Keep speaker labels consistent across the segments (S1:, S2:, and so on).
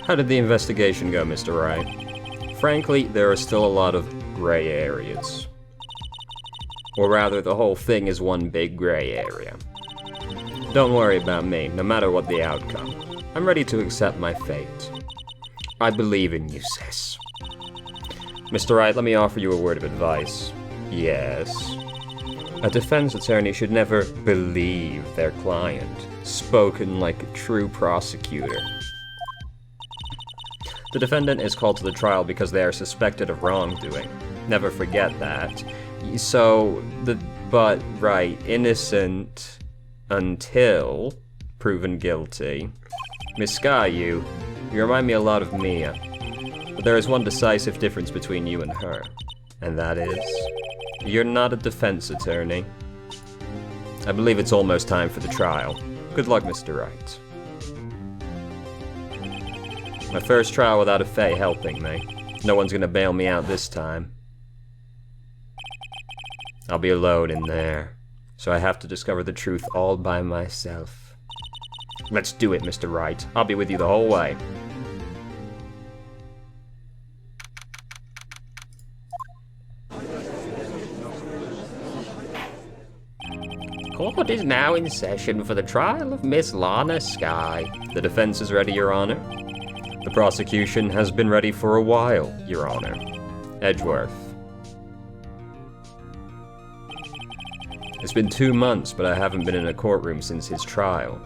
S1: How did the investigation go, Mr. Wright? Frankly, there are still a lot of gray areas. Or rather, the whole thing is one big gray area. Don't worry about me, no matter what the outcome. I'm ready to accept my fate. I believe in you, sis. Mr. Wright, let me offer you a word of advice. Yes. A defense attorney should never believe their client, spoken like a true prosecutor. The defendant is called to the trial because they are suspected of wrongdoing. Never forget that. But, right, innocent until proven guilty. Miss Sky, you remind me a lot of Mia. But there is one decisive difference between you and her. And that is, you're not a defense attorney. I believe it's almost time for the trial. Good luck, Mr. Wright. My first trial without a Fae helping me. No one's gonna bail me out this time. I'll be alone in there, so I have to discover the truth all by myself. Let's do it, Mr. Wright. I'll be with you the whole way.
S2: Court is now in session for the trial of Miss Lana Sky.
S1: The defense is ready, Your Honor. The prosecution has been ready for a while, Your Honor. Edgeworth. It's been 2 months, but I haven't been in a courtroom since his trial.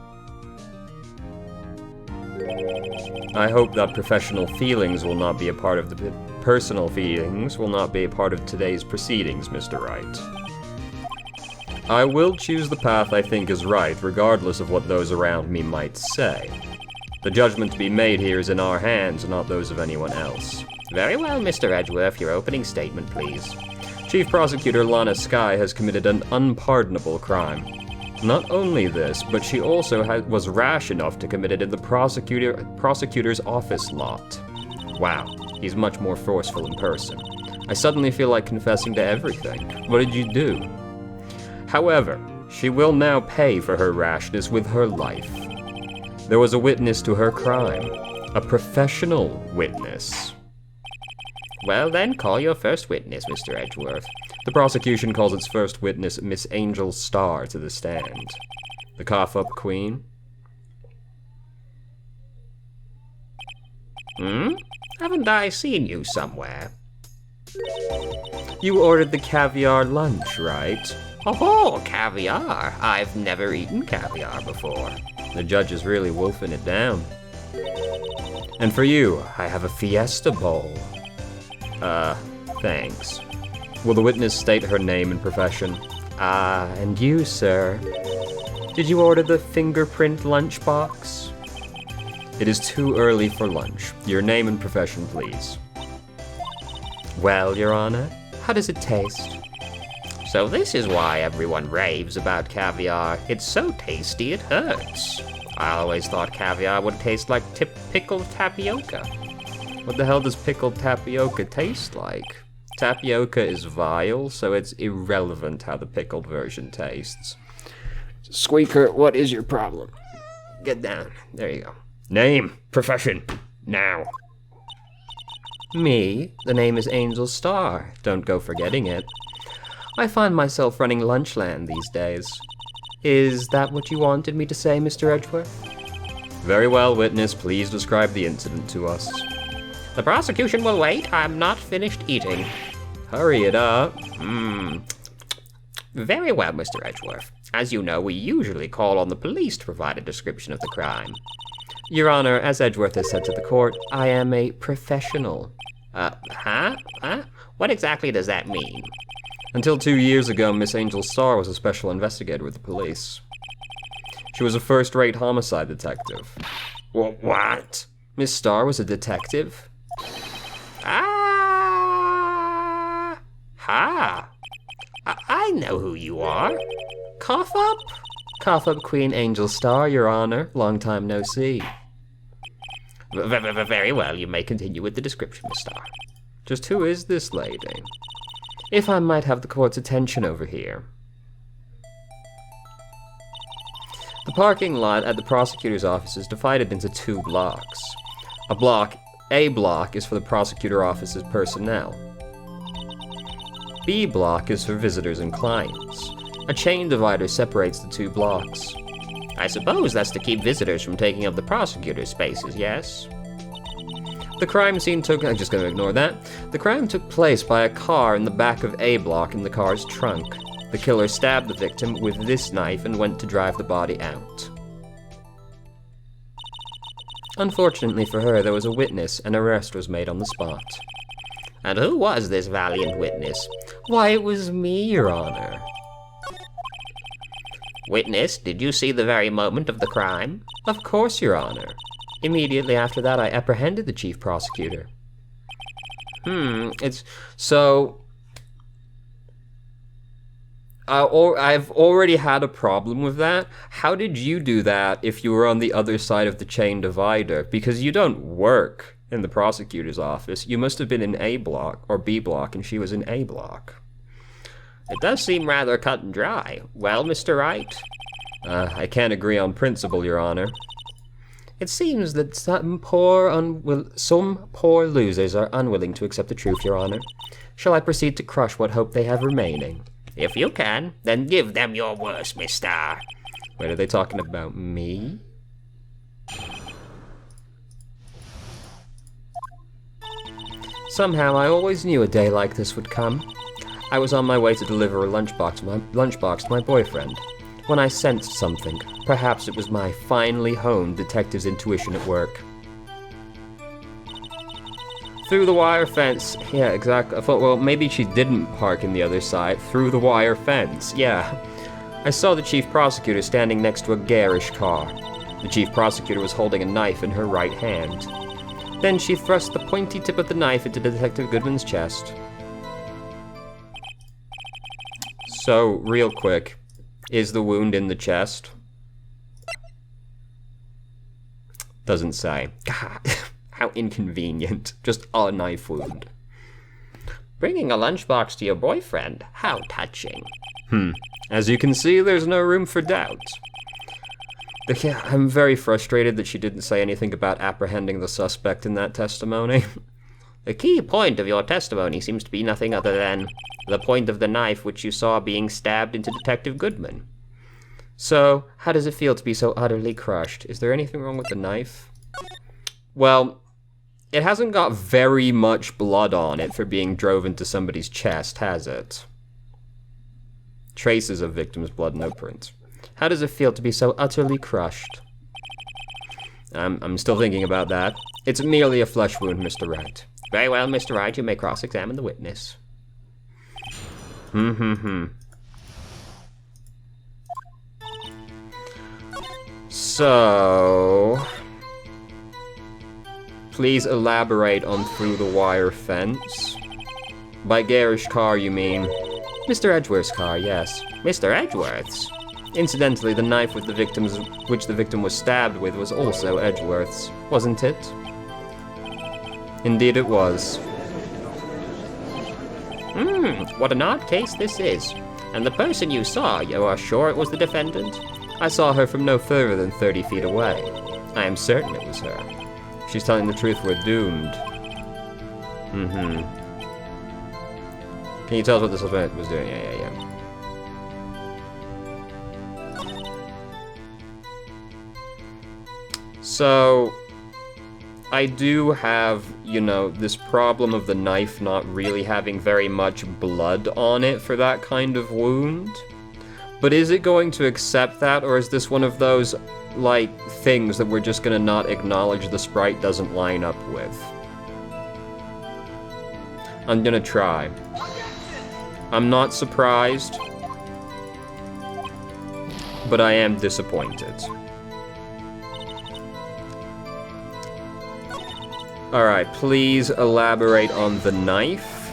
S1: I hope that personal feelings will not be a part of today's proceedings, Mr. Wright. I will choose the path I think is right, regardless of what those around me might say. The judgment to be made here is in our hands, not those of anyone else.
S2: Very well, Mr. Edgeworth, your opening statement, please.
S1: Chief Prosecutor Lana Sky has committed an unpardonable crime. Not only this, but she also was rash enough to commit it in the prosecutor's office lot. Wow, he's much more forceful in person. I suddenly feel like confessing to everything. What did you do? However, she will now pay for her rashness with her life. There was a witness to her crime. A professional witness.
S2: Well then, call your first witness, Mr. Edgeworth.
S1: The prosecution calls its first witness, Miss Angel Starr, to the stand. The cough-up queen.
S2: Haven't I seen you somewhere?
S1: You ordered the caviar lunch, right?
S2: Oh, caviar. I've never eaten caviar before.
S1: The judge is really wolfing it down. And for you, I have a fiesta bowl. Thanks. Will the witness state her name and profession? And you, sir? Did you order the fingerprint lunchbox? It is too early for lunch. Your name and profession, please. Well, Your Honor, how does it taste?
S2: So this is why everyone raves about caviar. It's so tasty it hurts. I always thought caviar would taste like pickled tapioca.
S1: What the hell does pickled tapioca taste like? Tapioca is vile, so it's irrelevant how the pickled version tastes.
S2: Squeaker, what is your problem?
S1: Get down. There you go. Name. Profession. Now. Me? The name is Angel Starr. Don't go forgetting it. I find myself running Lunchland these days. Is that what you wanted me to say, Mr. Edgeworth? Very well, witness. Please describe the incident to us.
S2: The prosecution will wait. I'm not finished eating.
S1: Hurry it up.
S2: Very well, Mr. Edgeworth. As you know, we usually call on the police to provide a description of the crime.
S1: Your Honor, as Edgeworth has said to the court, I am a professional.
S2: Huh? What exactly does that mean?
S1: Until 2 years ago, Miss Angel Starr was a special investigator with the police. She was a first-rate homicide detective.
S2: What?
S1: Miss Starr was a detective?
S2: I know who you are.
S1: Cough up? Cough up Queen Angel Starr, Your Honor. Long time no see.
S2: Very well, you may continue with the description, Miss Starr.
S1: Just who is this lady? If I might have the court's attention over here. The parking lot at the prosecutor's office is divided into 2 blocks. A block is for the prosecutor office's personnel. B block is for visitors and clients. A chain divider separates the two blocks.
S2: I suppose that's to keep visitors from taking up the prosecutor's spaces, yes?
S1: The crime scene I'm just gonna ignore that. The crime took place by a car in the back of A block in the car's trunk. The killer stabbed the victim with this knife and went to drive the body out. Unfortunately for her, there was a witness, and arrest was made on the spot.
S2: And who was this valiant witness?
S1: Why, it was me, Your Honor.
S2: Witness, did you see the very moment of the crime?
S1: Of course, Your Honor. Immediately after that, I apprehended the chief prosecutor. I've already had a problem with that. How did you do that if you were on the other side of the chain divider? Because you don't work in the prosecutor's office. You must have been in A block or B block, and she was in A block.
S2: It does seem rather cut and dry. Well, Mr. Wright?
S1: I can't agree on principle, Your Honor. It seems that some poor losers are unwilling to accept the truth, Your Honor. Shall I proceed to crush what hope they have remaining?
S2: If you can, then give them your worst, mister.
S1: Wait, are they talking about me? Somehow, I always knew a day like this would come. I was on my way to deliver a lunchbox to my boyfriend, when I sensed something. Perhaps it was my finely honed detective's intuition at work. Through the wire fence. Yeah, exactly. I thought, well, maybe she didn't park in the other side. Through the wire fence. Yeah. I saw the chief prosecutor standing next to a garish car. The chief prosecutor was holding a knife in her right hand. Then she thrust the pointy tip of the knife into Detective Goodman's chest. So, real quick, is the wound in the chest? Doesn't say. God. How inconvenient. Just a knife wound.
S2: Bringing a lunchbox to your boyfriend? How touching.
S1: As you can see, there's no room for doubt. I'm very frustrated that she didn't say anything about apprehending the suspect in that testimony.
S2: The key point of your testimony seems to be nothing other than the point of the knife which you saw being stabbed into Detective Goodman.
S1: So, how does it feel to be so utterly crushed? Is there anything wrong with the knife? Well, it hasn't got very much blood on it for being drove into somebody's chest, has it? Traces of victim's blood, no print. How does it feel to be so utterly crushed? I'm still thinking about that. It's merely a flesh wound, Mr. Wright.
S2: Very well, Mr. Wright, you may cross-examine the witness.
S1: So... please elaborate on through the wire fence. By garish car, you mean? Mr. Edgeworth's car, yes.
S2: Mr. Edgeworth's?
S1: Incidentally, the knife which the victim was stabbed with was also Edgeworth's, wasn't it? Indeed it was.
S2: What an odd case this is. And the person you saw, you are sure it was the defendant?
S1: I saw her from no further than 30 feet away. I am certain it was her. If she's telling the truth, we're doomed. Can you tell us what the suspect was doing? Yeah. So, I do have, this problem of the knife not really having very much blood on it for that kind of wound. But is it going to accept that, or is this one of those, things that we're just gonna not acknowledge the sprite doesn't line up with? I'm gonna try. I'm not surprised, but I am disappointed. Alright, please elaborate on the knife.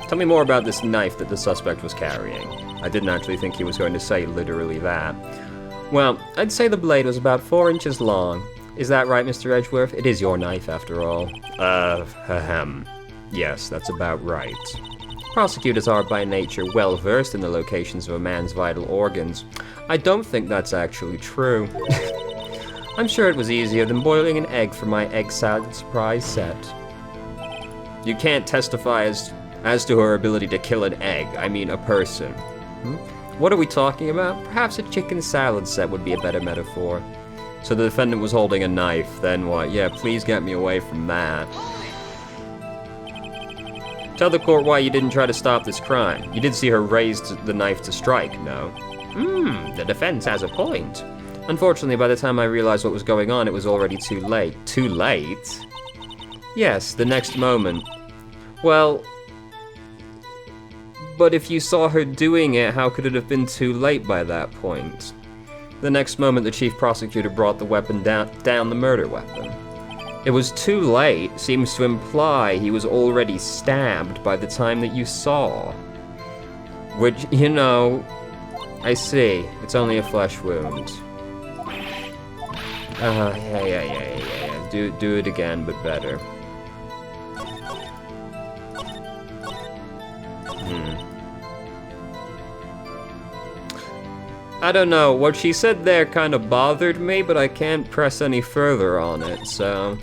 S1: Tell me more about this knife that the suspect was carrying. I didn't actually think he was going to say literally that. Well, I'd say the blade was about 4 inches long. Is that right, Mr. Edgeworth? It is your knife, after all. Yes, that's about right. Prosecutors are by nature well versed in the locations of a man's vital organs. I don't think that's actually true. I'm sure it was easier than boiling an egg for my egg salad surprise set. You can't testify as to her ability to kill an egg, I mean a person. What are we talking about? Perhaps a chicken salad set would be a better metaphor. So the defendant was holding a knife, then what? Yeah, please get me away from that. Tell the court why you didn't try to stop this crime. You did see her raise the knife to strike, no?
S2: The defense has a point.
S1: Unfortunately, by the time I realized what was going on, it was already too late. Too late? Yes, the next moment. Well, but if you saw her doing it, how could it have been too late by that point? The next moment, the chief prosecutor brought the weapon down the murder weapon. It was too late seems to imply he was already stabbed by the time that you saw. Which, you know, I see. It's only a flesh wound. Yeah. Do it again, but better. I don't know, what she said there kind of bothered me, but I can't press any further on it, so...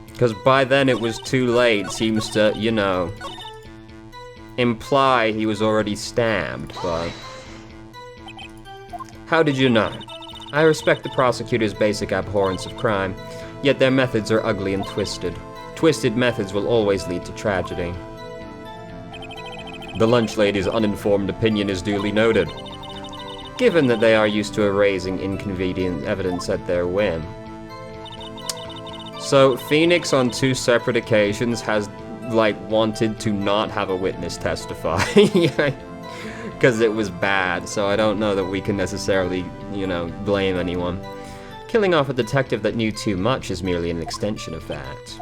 S1: Because by then it was too late, seems to, you know, imply he was already stabbed, but... How did you know? I respect the prosecutor's basic abhorrence of crime, yet their methods are ugly and twisted. Twisted methods will always lead to tragedy. The lunch lady's uninformed opinion is duly noted, given that they are used to erasing inconvenient evidence at their whim. So, Phoenix on 2 separate occasions has, like, wanted to not have a witness testify. Because it was bad, so I don't know that we can necessarily, you know, blame anyone. Killing off a detective that knew too much is merely an extension of that.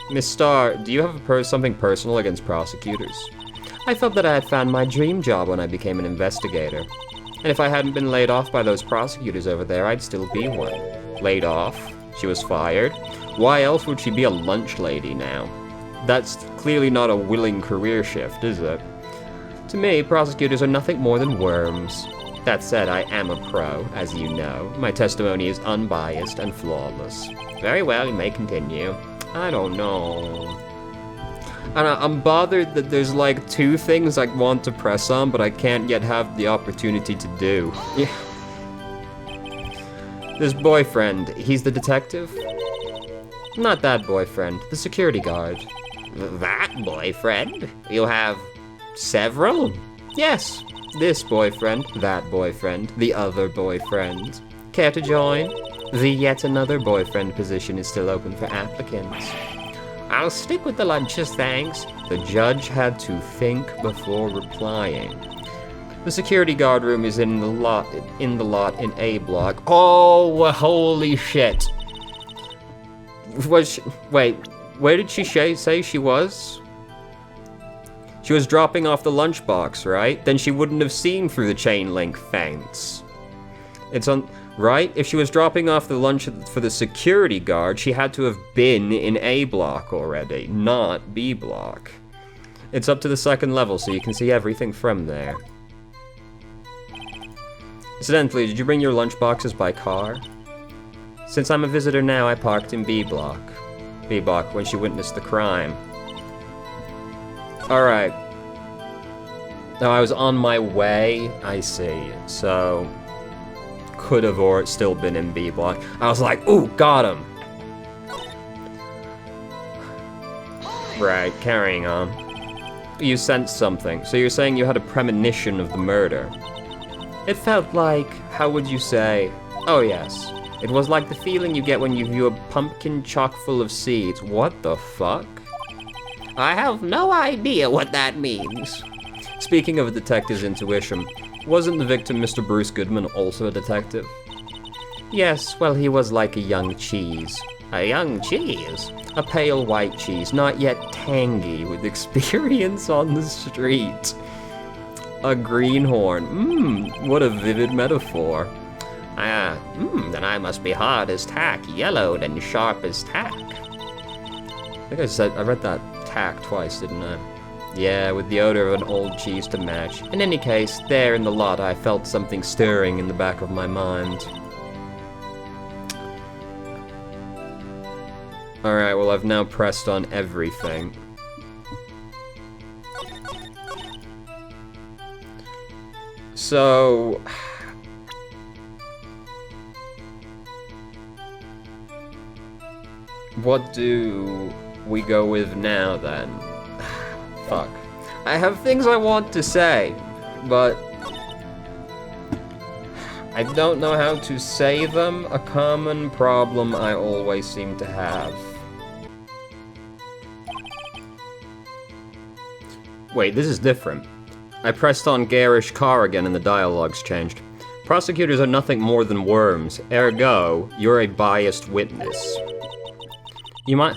S1: Miss Starr, do you have something personal against prosecutors? I felt that I had found my dream job when I became an investigator. And if I hadn't been laid off by those prosecutors over there, I'd still be one. Laid off? She was fired? Why else would she be a lunch lady now? That's clearly not a willing career shift, is it? To me, prosecutors are nothing more than worms. That said, I am a pro, as you know. My testimony is unbiased and flawless. Very well, you may continue. I don't know. And I'm bothered that there's like 2 things I want to press on, but I can't yet have the opportunity to do. This boyfriend, he's the detective? Not that boyfriend, the security guard.
S2: That boyfriend? You have several?
S1: Yes, this boyfriend, that boyfriend, the other boyfriend. Care to join? The yet another boyfriend position is still open for applicants.
S2: I'll stick with the lunches, thanks.
S1: The judge had to think before replying. The security guard room is in the lot in A block. Oh, holy shit. Wait, where did she say she was? She was dropping off the lunchbox, right? Then she wouldn't have seen through the chain link fence. It's on... Right? If she was dropping off the lunch for the security guard, she had to have been in A block already, not B block. It's up to the 2nd level, so you can see everything from there. Incidentally, did you bring your lunchboxes by car? Since I'm a visitor now, I parked in B block. B block, when she witnessed the crime. Alright. Now, I was on my way, I see. So... could have or still been in B block. I was like, ooh, got him. Right, carrying on. You sensed something, so you're saying you had a premonition of the murder. It felt like, how would you say? Oh yes, it was like the feeling you get when you view a pumpkin chock full of seeds. What the fuck?
S2: I have no idea what that means.
S1: Speaking of a detective's intuition, wasn't the victim Mr. Bruce Goodman also a detective? Yes, well, he was like a young cheese.
S2: A young cheese?
S1: A pale white cheese, not yet tangy, with experience on the street. A greenhorn. What a vivid metaphor.
S2: Then I must be hard as tack, yellowed and sharp as tack.
S1: I think I read that tack twice, didn't I? Yeah, with the odor of an old cheese to match. In any case, there in the lot I felt something stirring in the back of my mind. Alright, well I've now pressed on everything. So... what do we go with now, then? Fuck. I have things I want to say, but... I don't know how to say them, a common problem I always seem to have. Wait, this is different. I pressed on garish car again and the dialogue's changed. Prosecutors are nothing more than worms, ergo, you're a biased witness. You might...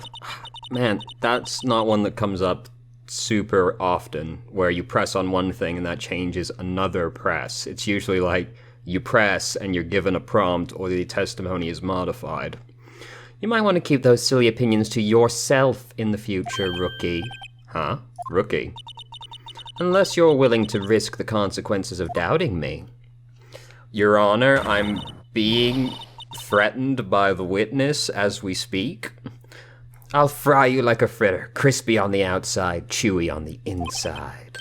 S1: Man, that's not one that comes up super often, where you press on one thing and that changes another press. It's usually like, you press and you're given a prompt or the testimony is modified. You might want to keep those silly opinions to yourself in the future, rookie. Huh? Rookie? Unless you're willing to risk the consequences of doubting me. Your Honor, I'm being threatened by the witness as we speak. I'll fry you like a fritter, crispy on the outside, chewy on the inside.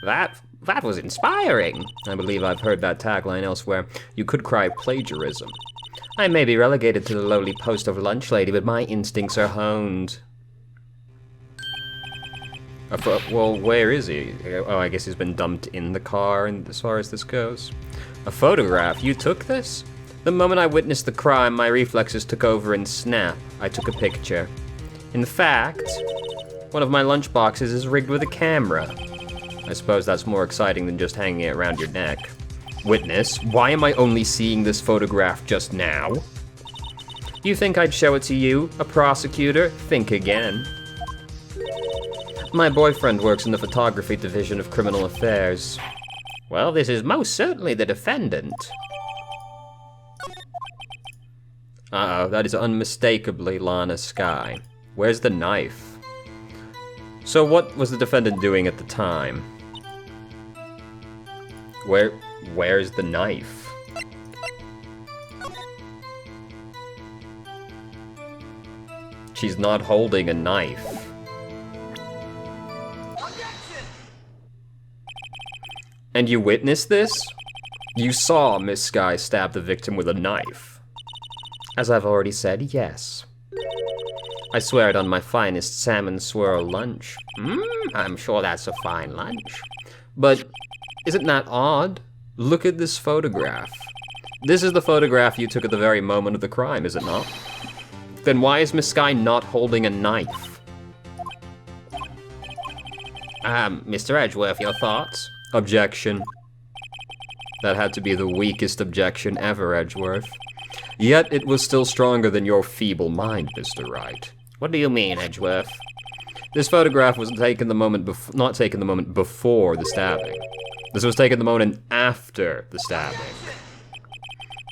S1: That was inspiring. I believe I've heard that tagline elsewhere. You could cry plagiarism. I may be relegated to the lowly post of lunch lady, but my instincts are honed. Well, where is he? Oh, I guess he's been dumped in the car, and as far as this goes. A photograph? You took this? The moment I witnessed the crime, my reflexes took over and snap. I took a picture. In fact, one of my lunch boxes is rigged with a camera. I suppose that's more exciting than just hanging it around your neck. Witness, why am I only seeing this photograph just now? You think I'd show it to you, a prosecutor? Think again. My boyfriend works in the photography division of criminal affairs. Well, this is most certainly the defendant. Uh-oh, that is unmistakably Lana Skye. Where's the knife? So what was the defendant doing at the time? Where's the knife? She's not holding a knife. And you witnessed this? You saw Miss Skye stab the victim with a knife. As I've already said, yes. I swear it on my finest salmon swirl lunch. I'm sure that's a fine lunch. But isn't that odd? Look at this photograph. This is the photograph you took at the very moment of the crime, is it not? Then why is Miss Skye not holding a knife? Mr. Edgeworth, your thoughts? Objection. That had to be the weakest objection ever, Edgeworth. Yet it was still stronger than your feeble mind, Mr. Wright. What do you mean, Edgeworth? This photograph was taken the moment not taken the moment before the stabbing. This was taken the moment after the stabbing.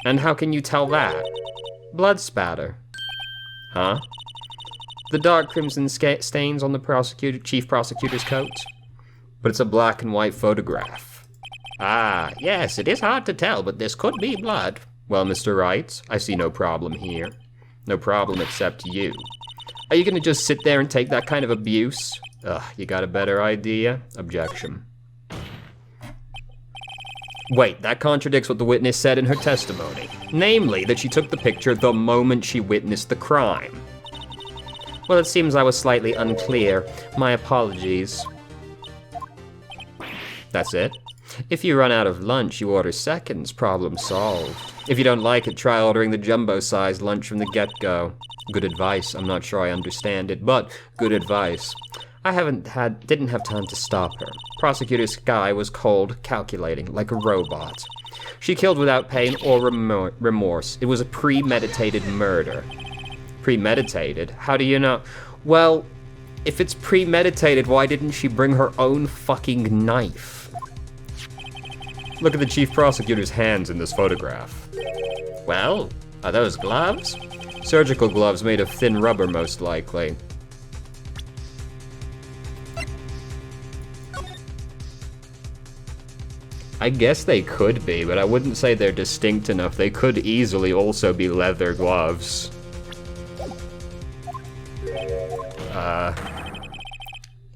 S1: And how can you tell that? Blood spatter. Huh? The dark crimson stains on the chief prosecutor's coat? But it's a black and white photograph. Ah, yes, it is hard to tell, but this could be blood. Well, Mr. Wright, I see no problem here. No problem except you. Are you gonna just sit there and take that kind of abuse? Ugh, you got a better idea? Objection. Wait, that contradicts what the witness said in her testimony. Namely, that she took the picture the moment she witnessed the crime. Well, it seems I was slightly unclear. My apologies. That's it? If you run out of lunch, you order seconds. Problem solved. If you don't like it, try ordering the jumbo-sized lunch from the get-go. Good advice. I'm not sure I understand it, but good advice. I didn't have time to stop her. Prosecutor Skye was cold, calculating, like a robot. She killed without pain or remorse. It was a premeditated murder. Premeditated? How do you know? Well, if it's premeditated, why didn't she bring her own fucking knife? Look at the chief prosecutor's hands in this photograph. Well, are those gloves? Surgical gloves made of thin rubber, most likely. I guess they could be, but I wouldn't say they're distinct enough. They could easily also be leather gloves.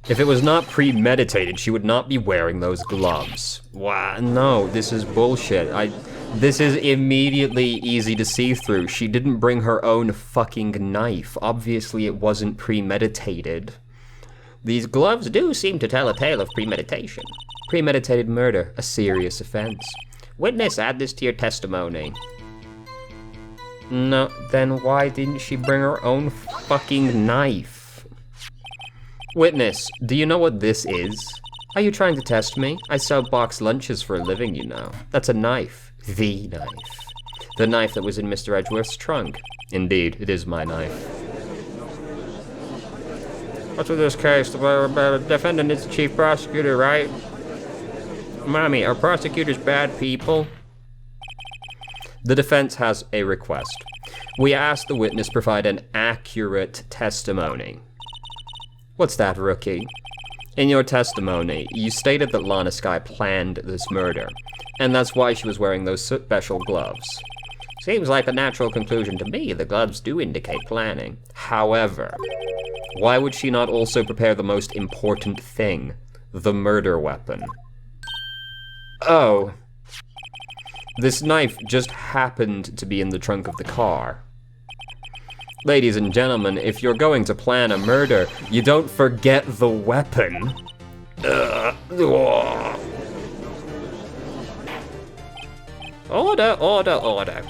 S1: If it was not premeditated, she would not be wearing those gloves. Wow, no, this is bullshit. This is immediately easy to see through. She didn't bring her own fucking knife. Obviously, it wasn't premeditated.
S2: These gloves do seem to tell a tale of premeditation.
S1: Premeditated murder, a serious offense.
S2: Witness, add this to your testimony.
S1: No, then why didn't she bring her own fucking knife? Witness, do you know what this is? Are you trying to test me? I sell boxed lunches for a living, you know. That's a knife. The knife. The knife that was in Mr. Edgeworth's trunk. Indeed, it is my knife.
S2: What's with this case? The defendant is the chief prosecutor, right? Mommy, are prosecutors bad people?
S1: The defense has a request. We ask the witness provide an accurate testimony. What's that, rookie? In your testimony, you stated that Lana Skye planned this murder, and that's why she was wearing those special gloves.
S2: Seems like a natural conclusion to me. The gloves do indicate planning.
S1: However, why would she not also prepare the most important thing, the murder weapon? Oh. This knife just happened to be in the trunk of the car. Ladies and gentlemen, if you're going to plan a murder, you don't forget the weapon.
S2: Order, order, order.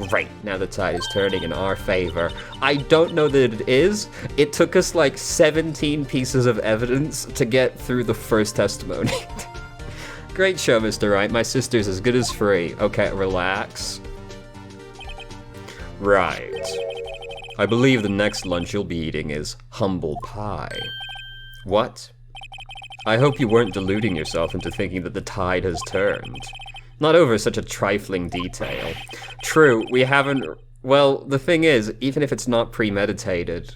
S1: Great, now the tide is turning in our favor. I don't know that it is. It took us like 17 pieces of evidence to get through the first testimony. Great show, Mr. Wright. My sister's as good as free. Okay, relax. Right. I believe the next lunch you'll be eating is humble pie. What? I hope you weren't deluding yourself into thinking that the tide has turned. Not over such a trifling detail. True, we haven't... Well, the thing is, even if it's not premeditated,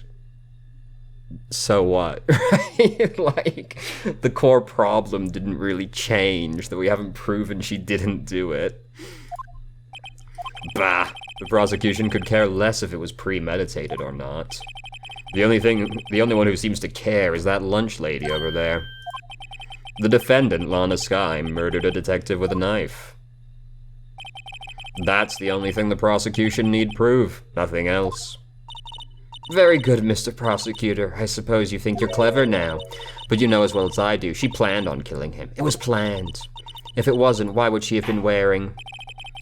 S1: so what? Right? Like, the core problem didn't really change, that we haven't proven she didn't do it. Bah! The prosecution could care less if it was premeditated or not. The only one who seems to care is that lunch lady over there. The defendant, Lana Skye, murdered a detective with a knife. That's the only thing the prosecution need prove, nothing else. Very good, Mr. Prosecutor. I suppose you think you're clever now. But you know as well as I do, she planned on killing him. It was planned. If it wasn't, why would she have been wearing...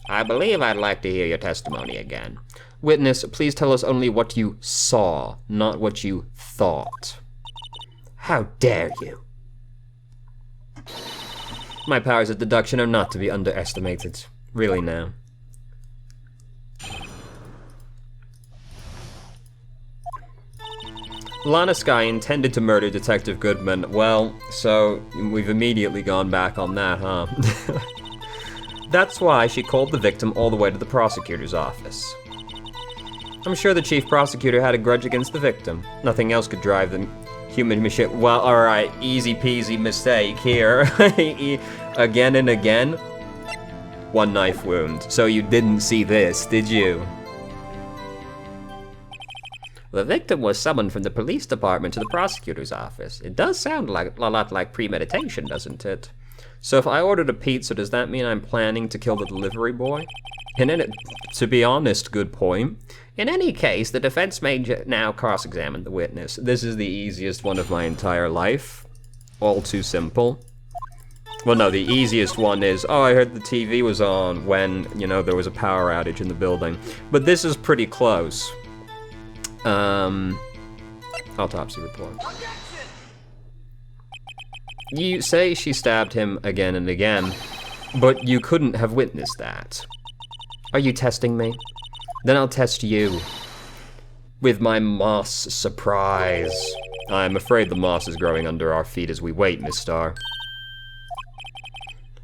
S2: I believe I'd like to hear your testimony again.
S1: Witness, please tell us only what you saw, not what you thought. How dare you? My powers of deduction are not to be underestimated. Really now. Lana Skye intended to murder Detective Goodman. Well, so we've immediately gone back on that, huh? That's why she called the victim all the way to the prosecutor's office. I'm sure the chief prosecutor had a grudge against the victim. Nothing else could drive the human machine. Well, alright, easy peasy mistake here. Again and again. One knife wound. So you didn't see this, did you?
S2: The victim was summoned from the police department to the prosecutor's office. It does sound like a lot like premeditation, doesn't it?
S1: So if I ordered a pizza, does that mean I'm planning to kill the delivery boy? To be honest, good point.
S2: In any case, the defense may now cross-examine the witness.
S1: This is the easiest one of my entire life. All too simple. Well, no, the easiest one is, oh, I heard the TV was on when, you know, there was a power outage in the building. But this is pretty close. Autopsy report. You say she stabbed him again and again, but you couldn't have witnessed that. Are you testing me? Then I'll test you. With my moss surprise. I'm afraid the moss is growing under our feet as we wait, Miss Starr.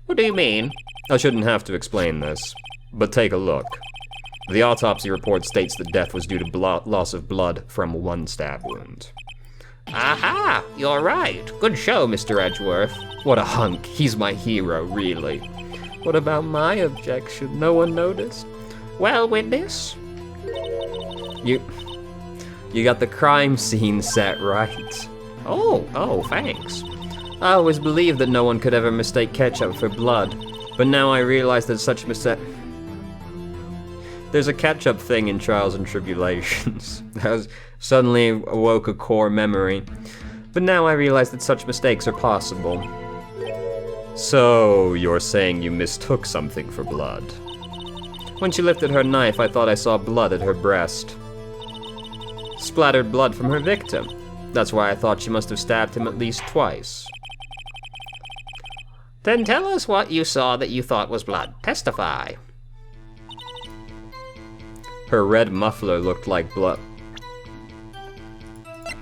S2: What do you mean?
S1: I shouldn't have to explain this, but take a look. The autopsy report states that death was due to loss of blood from one stab wound.
S2: Aha! You're right. Good show, Mr. Edgeworth.
S1: What a hunk. He's my hero, really. What about my objection? No one noticed?
S2: Well, witness?
S1: You got the crime scene set right.
S2: Oh, thanks.
S1: I always believed that no one could ever mistake ketchup for blood, but now I realize that such mistake... There's a ketchup thing in Trials and Tribulations. That was suddenly awoke a core memory. But now I realize that such mistakes are possible. So, you're saying you mistook something for blood? When she lifted her knife, I thought I saw blood at her breast. Splattered blood from her victim. That's why I thought she must have stabbed him at least twice.
S2: Then tell us what you saw that you thought was blood. Testify.
S1: Her red muffler looked like blood.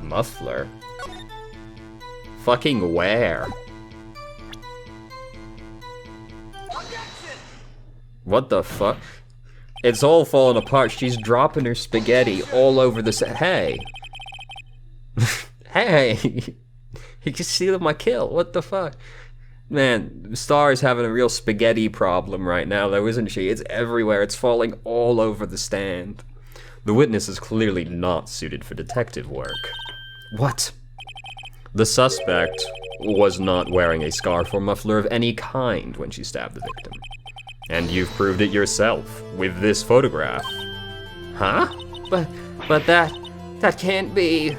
S2: Muffler?
S1: Fucking where? What the fuck? It's all falling apart. She's dropping her spaghetti all over the Hey! Hey! You can see my kill. What the fuck? Man, Star's having a real spaghetti problem right now, though, isn't she? It's everywhere. It's falling all over the stand. The witness is clearly not suited for detective work. What? The suspect was not wearing a scarf or muffler of any kind when she stabbed the victim. And you've proved it yourself, with this photograph.
S2: Huh? But that can't be...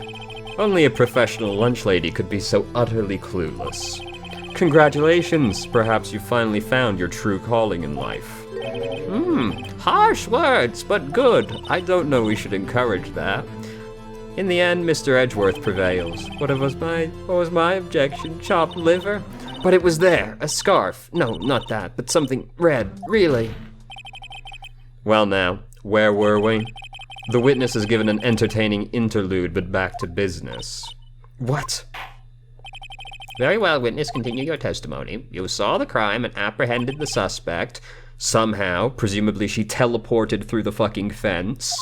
S1: Only a professional lunch lady could be so utterly clueless. Congratulations, perhaps you finally found your true calling in life.
S2: Harsh words, but good.
S1: I don't know we should encourage that. In the end, Mr. Edgeworth prevails. What was my objection? Chopped liver? But it was there, a scarf. No, not that, but something red, really. Well now, where were we? The witness has given an entertaining interlude, but back to business. What?
S2: Very well, witness, continue your testimony. You saw the crime and apprehended the suspect.
S1: Somehow, presumably she teleported through the fucking fence.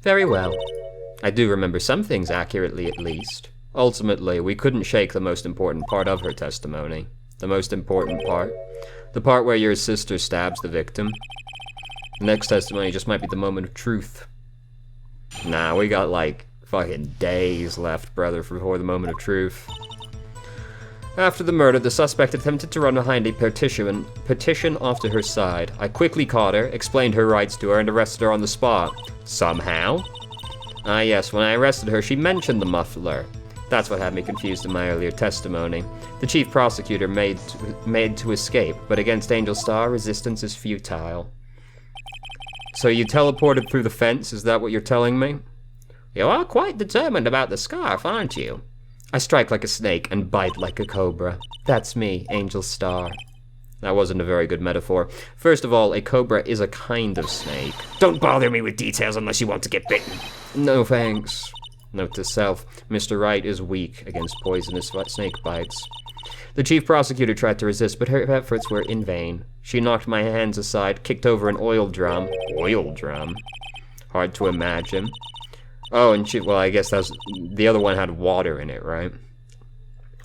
S2: Very well.
S1: I do remember some things accurately, at least. Ultimately, we couldn't shake the most important part of her testimony. The most important part. The part where your sister stabs the victim. The next testimony just might be the moment of truth. Nah, we got like fucking days left, brother, before the moment of truth. After the murder, the suspect attempted to run behind a petition off to her side. I quickly caught her, explained her rights to her, and arrested her on the spot. Somehow? Ah yes, when I arrested her, she mentioned the muffler. That's what had me confused in my earlier testimony. The chief prosecutor made to escape, but against Angel Star, resistance is futile. So you teleported through the fence, is that what you're telling me?
S2: You are quite determined about the scarf, aren't you?
S1: I strike like a snake and bite like a cobra. That's me, Angel Star. That wasn't a very good metaphor. First of all, a cobra is a kind of snake.
S2: Don't bother me with details unless you want to get bitten.
S1: No thanks. Note to self, Mr. Wright is weak against poisonous snake bites. The chief prosecutor tried to resist, but her efforts were in vain. She knocked my hands aside, kicked over an oil drum. Oil drum? Hard to imagine. Oh, and well, I guess the other one had water in it, right?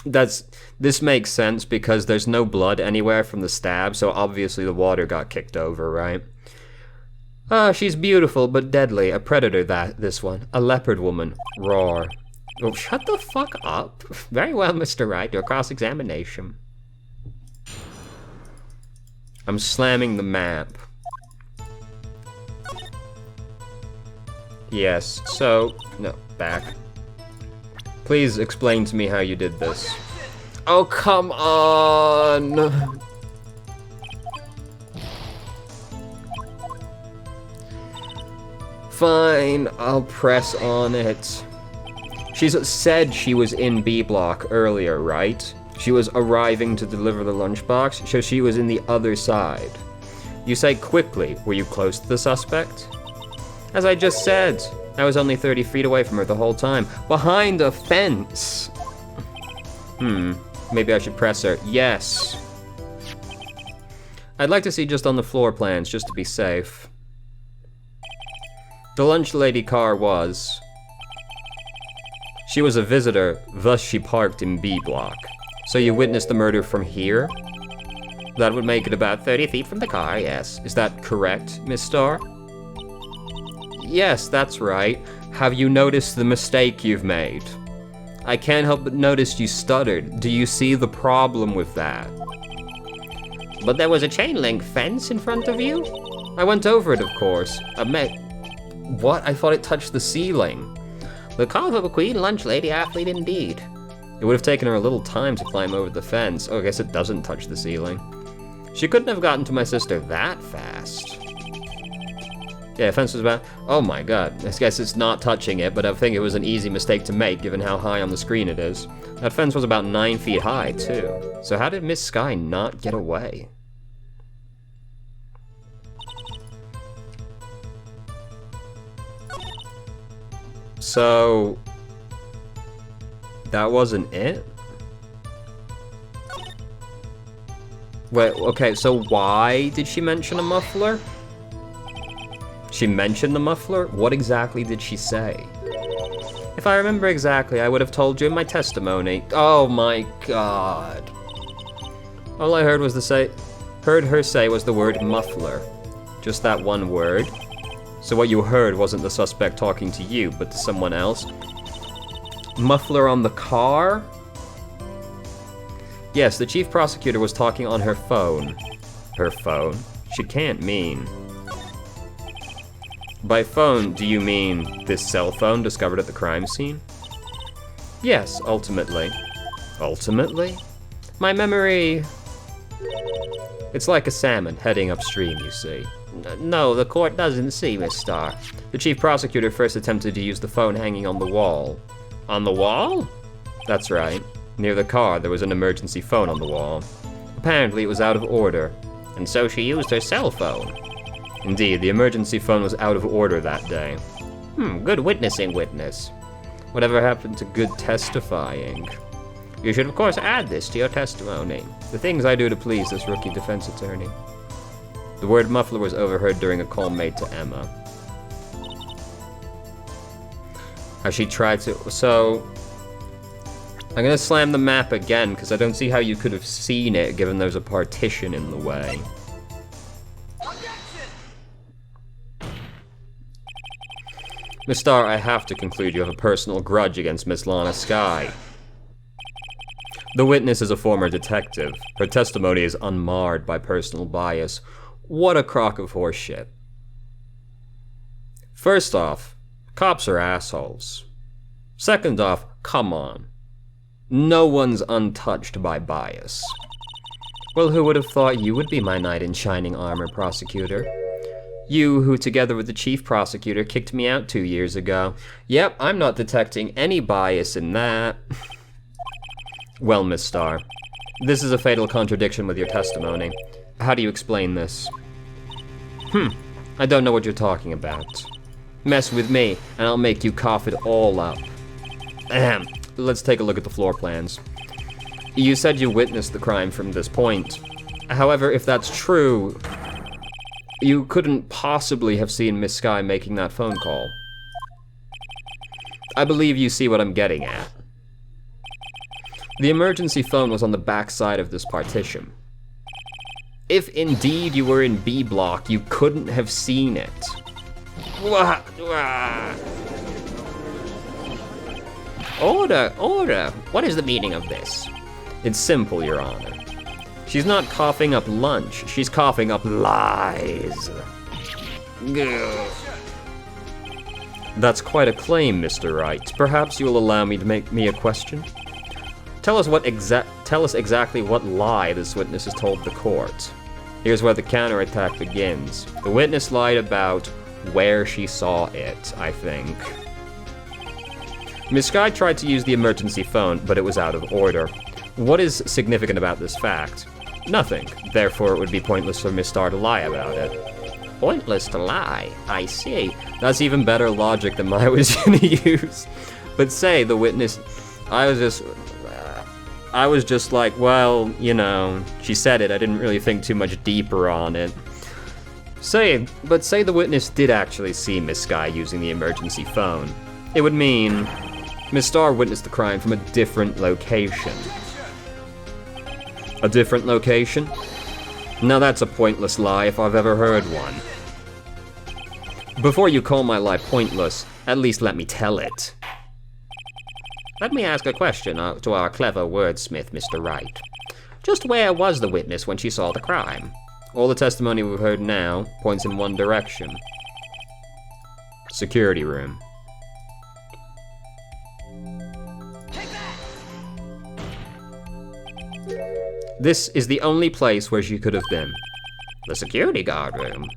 S1: This makes sense because there's no blood anywhere from the stab, so obviously the water got kicked over, right? Ah, she's beautiful but deadly. A predator, this one. A leopard woman. Roar. Oh, shut the fuck up.
S2: Very well, Mr. Wright. Your cross-examination.
S1: I'm slamming the map. Yes, so... No, back. Please explain to me how you did this. Oh, come on! Fine, I'll press on it. She said she was in B block earlier, right? She was arriving to deliver the lunchbox, so she was in the other side. You say quickly, were you close to the suspect? As I just said, I was only 30 feet away from her the whole time, behind a fence. Maybe I should press her. Yes. I'd like to see just on the floor plans, just to be safe. The lunch lady car was... She was a visitor, thus she parked in B block. So you witnessed the murder from here? That would make it about 30 feet from the car, yes. Is that correct, Miss Starr? Yes, that's right. Have you noticed the mistake you've made? I can't help but notice you stuttered. Do you see the problem with that?
S2: But there was a chain link fence in front of you?
S1: I went over it, of course. What? I thought it touched the ceiling.
S2: The Carver Queen lunch lady athlete indeed.
S1: It would have taken her a little time to climb over the fence. Oh, I guess it doesn't touch the ceiling. She couldn't have gotten to my sister that fast. Yeah, the fence was about... Oh my god. I guess it's not touching it, but I think it was an easy mistake to make given how high on the screen it is. That fence was about 9 feet high, too. So how did Miss Sky not get away? So... that wasn't it? Wait, okay, so why did she mention a muffler? She mentioned the muffler? What exactly did she say? If I remember exactly, I would have told you in my testimony. Oh my god. All I heard was heard her say was the word muffler. Just that one word. So what you heard wasn't the suspect talking to you, but to someone else. Muffler on the car? Yes, the chief prosecutor was talking on her phone. Her phone? She can't mean. By phone, do you mean this cell phone discovered at the crime scene? Yes, ultimately. Ultimately? My memory... It's like a salmon heading upstream, you see.
S2: No, the court doesn't see, Miss Starr.
S1: The chief prosecutor first attempted to use the phone hanging on the wall.
S2: On the wall?
S1: That's right. Near the car, there was an emergency phone on the wall. Apparently, it was out of order.
S2: And so she used her cell phone.
S1: Indeed, the emergency phone was out of order that day.
S2: Good witnessing, witness.
S1: Whatever happened to good testifying?
S2: You should, of course, add this to your testimony.
S1: The things I do to please this rookie defense attorney. The word muffler was overheard during a call made to Emma. As she tried to... So... I'm gonna slam the map again, because I don't see how you could have seen it, given there's a partition in the way. Miss Starr, I have to conclude you have a personal grudge against Miss Lana Skye. The witness is a former detective. Her testimony is unmarred by personal bias. What a crock of horseshit. First off, cops are assholes. Second off, come on. No one's untouched by bias. Well, who would have thought you would be my knight in shining armor, prosecutor? You who, together with the chief prosecutor, kicked me out 2 years ago. Yep, I'm not detecting any bias in that. Well, Miss Starr, this is a fatal contradiction with your testimony. How do you explain this? I don't know what you're talking about. Mess with me, and I'll make you cough it all up. Ahem. Let's take a look at the floor plans. You said you witnessed the crime from this point. However, if that's true, you couldn't possibly have seen Miss Skye making that phone call. I believe you see what I'm getting at. The emergency phone was on the back side of this partition. If indeed you were in B block, you couldn't have seen it.
S2: Order, order. What is the meaning of this?
S1: It's simple, Your Honor. She's not coughing up lunch, she's coughing up lies.
S2: Gah.
S1: That's quite a claim, Mr. Wright. Perhaps you'll allow me to make me a question? Tell us exactly what lie this witness has told the court. Here's where the counterattack begins. The witness lied about where she saw it, I think. Miss Skye tried to use the emergency phone, but it was out of order. What is significant about this fact? Nothing. Therefore, it would be pointless for Miss Starr to lie about it.
S2: Pointless to lie. I see.
S1: That's even better logic than I was gonna use. But say the witness... I was just like, well, you know, she said it. I didn't really think too much deeper on it. Say the witness did actually see Miss Skye using the emergency phone. It would mean Miss Starr witnessed the crime from a different location. A different location? Now that's a pointless lie if I've ever heard one. Before you call my lie pointless, at least let me tell it.
S2: Let me ask a question to our clever wordsmith, Mr. Wright. Just where was the witness when she saw the crime?
S1: All the testimony we've heard now points in one direction. Security room. This is the only place where she could have been.
S2: The security guard room?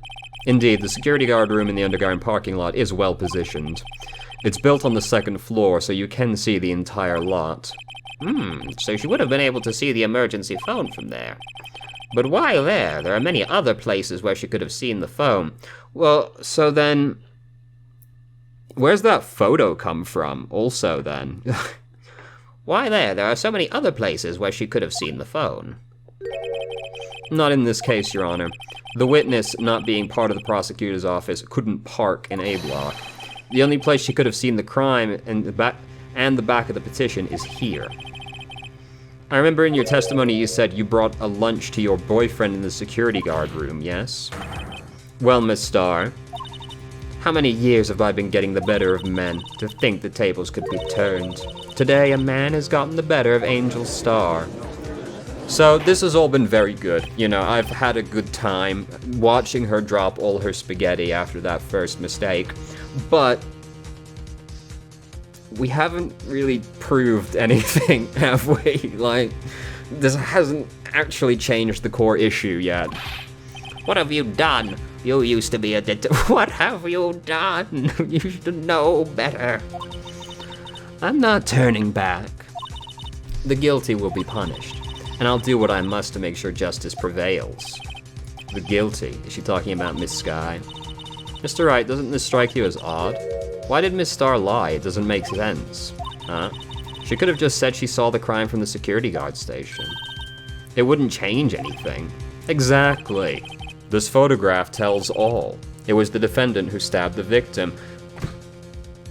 S1: Indeed, the security guard room in the underground parking lot is well positioned. It's built on the second floor, so you can see the entire lot.
S2: So she would have been able to see the emergency phone from there. But why there? There are many other places where she could have seen the phone.
S1: Well, so then... where's that photo come from, also, then?
S2: Why there? There are so many other places where she could have seen the phone.
S1: Not in this case, Your Honor. The witness, not being part of the prosecutor's office, couldn't park in A block. The only place she could have seen the crime and the back of the petition is here. I remember in your testimony you said you brought a lunch to your boyfriend in the security guard room, yes? Well, Miss Starr, how many years have I been getting the better of men to think the tables could be turned? Today, a man has gotten the better of Angel Starr. So this has all been very good. You know, I've had a good time watching her drop all her spaghetti after that first mistake. But we haven't really proved anything, have we? Like, this hasn't actually changed the core issue yet.
S2: What have you done? You used to be a What have you done? You should know better.
S1: I'm not turning back. The guilty will be punished, and I'll do what I must to make sure justice prevails. The guilty? Is she talking about Miss Skye? Mr. Wright, doesn't this strike you as odd? Why did Miss Starr lie? It doesn't make sense. Huh? She could have just said she saw the crime from the security guard station. It wouldn't change anything. Exactly. This photograph tells all. It was the defendant who stabbed the victim.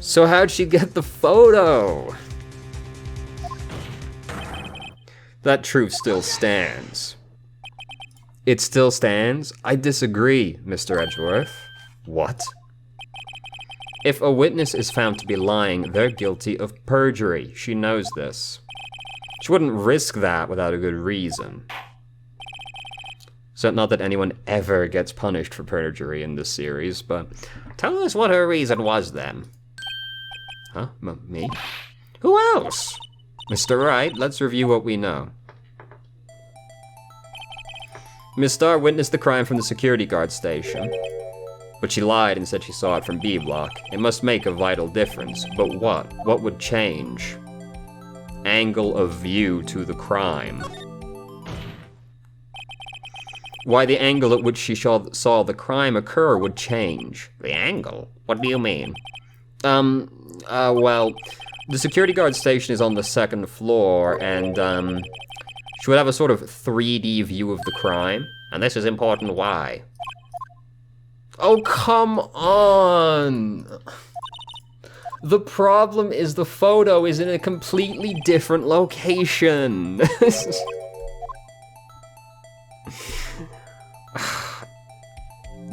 S1: So how'd she get the photo? That truth still stands. It still stands? I disagree, Mr. Edgeworth. What? If a witness is found to be lying, they're guilty of perjury. She knows this. She wouldn't risk that without a good reason. So not that anyone ever gets punished for perjury in this series, but...
S2: Tell us what her reason was, then.
S1: Huh? Me?
S2: Who else?
S1: Mr. Wright, let's review what we know. Miss Starr witnessed the crime from the security guard station. But she lied and said she saw it from B block. It must make a vital difference. But what? What would change? Angle of view to the crime. Why the angle at which she saw the crime occur would change.
S2: The angle? What do you mean?
S1: Well, the security guard station is on the second floor, and, she would have a sort of 3D view of the crime.
S2: And this is important why?
S1: Oh, come on! The problem is the photo is in a completely different location.